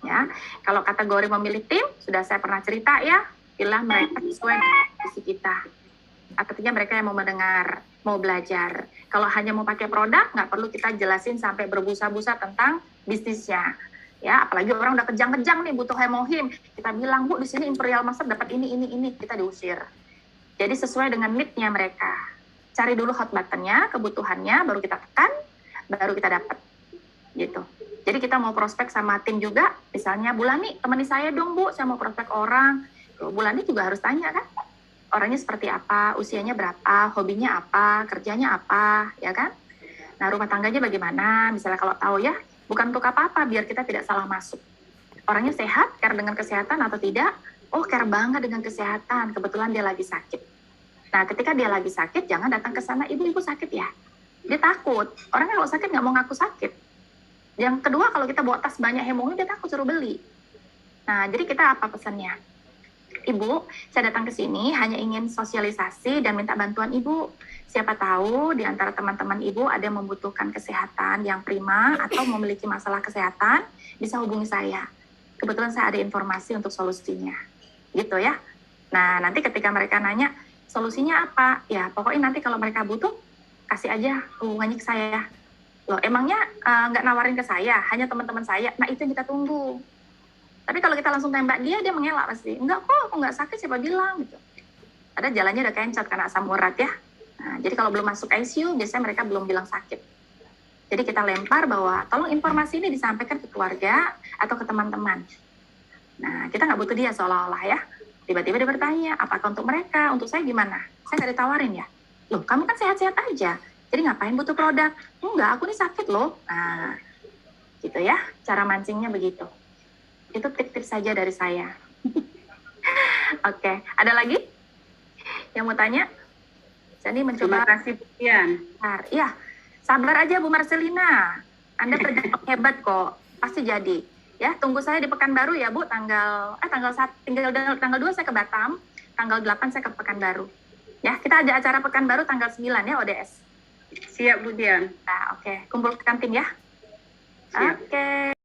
Speaker 1: Ya, kalau kategori memilih tim, sudah saya pernah cerita ya, pilih mereka sesuai dengan visi kita. Artinya mereka yang mau mendengar, mau belajar. Kalau hanya mau pakai produk, nggak perlu kita jelasin sampai berbusa-busa tentang bisnisnya. Ya, apalagi orang udah kejang-kejang nih, butuh hemohim. Kita bilang, Bu, di sini Imperial Master dapat ini, kita diusir. Jadi sesuai dengan need-nya mereka. Cari dulu hot button-nya, kebutuhannya, baru kita tekan, baru kita dapat gitu. Jadi kita mau prospek sama tim juga, misalnya Bu Lani, temani saya dong Bu, saya mau prospek orang. Tuh, Bu Lani juga harus tanya kan, orangnya seperti apa, usianya berapa, hobinya apa, kerjanya apa, ya kan? Nah, rumah tangganya bagaimana, misalnya kalau tahu ya, bukan untuk apa-apa, biar kita tidak salah masuk. Orangnya sehat, care dengan kesehatan atau tidak? Oh, care banget dengan kesehatan, kebetulan dia lagi sakit. Nah, ketika dia lagi sakit, jangan datang ke sana, ibu sakit ya. Dia takut. Orangnya kalau sakit nggak mau ngaku sakit. Yang kedua, kalau kita bawa tas banyak hemohim, dia takut suruh beli. Nah, jadi kita apa pesannya? Ibu, saya datang ke sini hanya ingin sosialisasi dan minta bantuan Ibu. Siapa tahu di antara teman-teman Ibu ada yang membutuhkan kesehatan yang prima atau memiliki masalah kesehatan, bisa hubungi saya. Kebetulan saya ada informasi untuk solusinya. Gitu ya. Nah, nanti ketika mereka nanya, solusinya apa? Ya, pokoknya nanti kalau mereka butuh, kasih aja hubungannya ke saya. Loh, emangnya nggak nawarin ke saya, hanya teman-teman saya? Nah, itu yang kita tunggu. Tapi kalau kita langsung tembak dia mengelak pasti. Enggak kok, aku nggak sakit, siapa bilang gitu. Ada jalannya udah kencot karena asam urat ya. Nah, jadi kalau belum masuk ICU, biasanya mereka belum bilang sakit. Jadi kita lempar bahwa tolong informasi ini disampaikan ke keluarga atau ke teman-teman. Nah, kita nggak butuh dia seolah-olah ya. Tiba-tiba dia bertanya, apakah untuk mereka, untuk saya gimana? Saya nggak ditawarin ya. Loh, kamu kan sehat-sehat aja. Jadi ngapain butuh produk? Enggak, aku nih sakit loh. Nah, gitu ya. Cara mancingnya begitu. Itu tips-tips saja dari saya. Oke, ada lagi yang mau tanya? Saya ini mencoba.
Speaker 6: Terima kasih, Bu Dian.
Speaker 1: Iya, sabar aja Bu Marcelina. Anda kerja hebat kok, pasti jadi. Ya, tunggu saya di Pekanbaru ya Bu. Tanggal 2 saya ke Batam, tanggal 8 saya ke Pekanbaru. Ya, kita ada acara Pekanbaru tanggal 9 ya ODS.
Speaker 6: Siap Bu Dian.
Speaker 1: Nah, oke. Kumpulkan tim ya. Oke.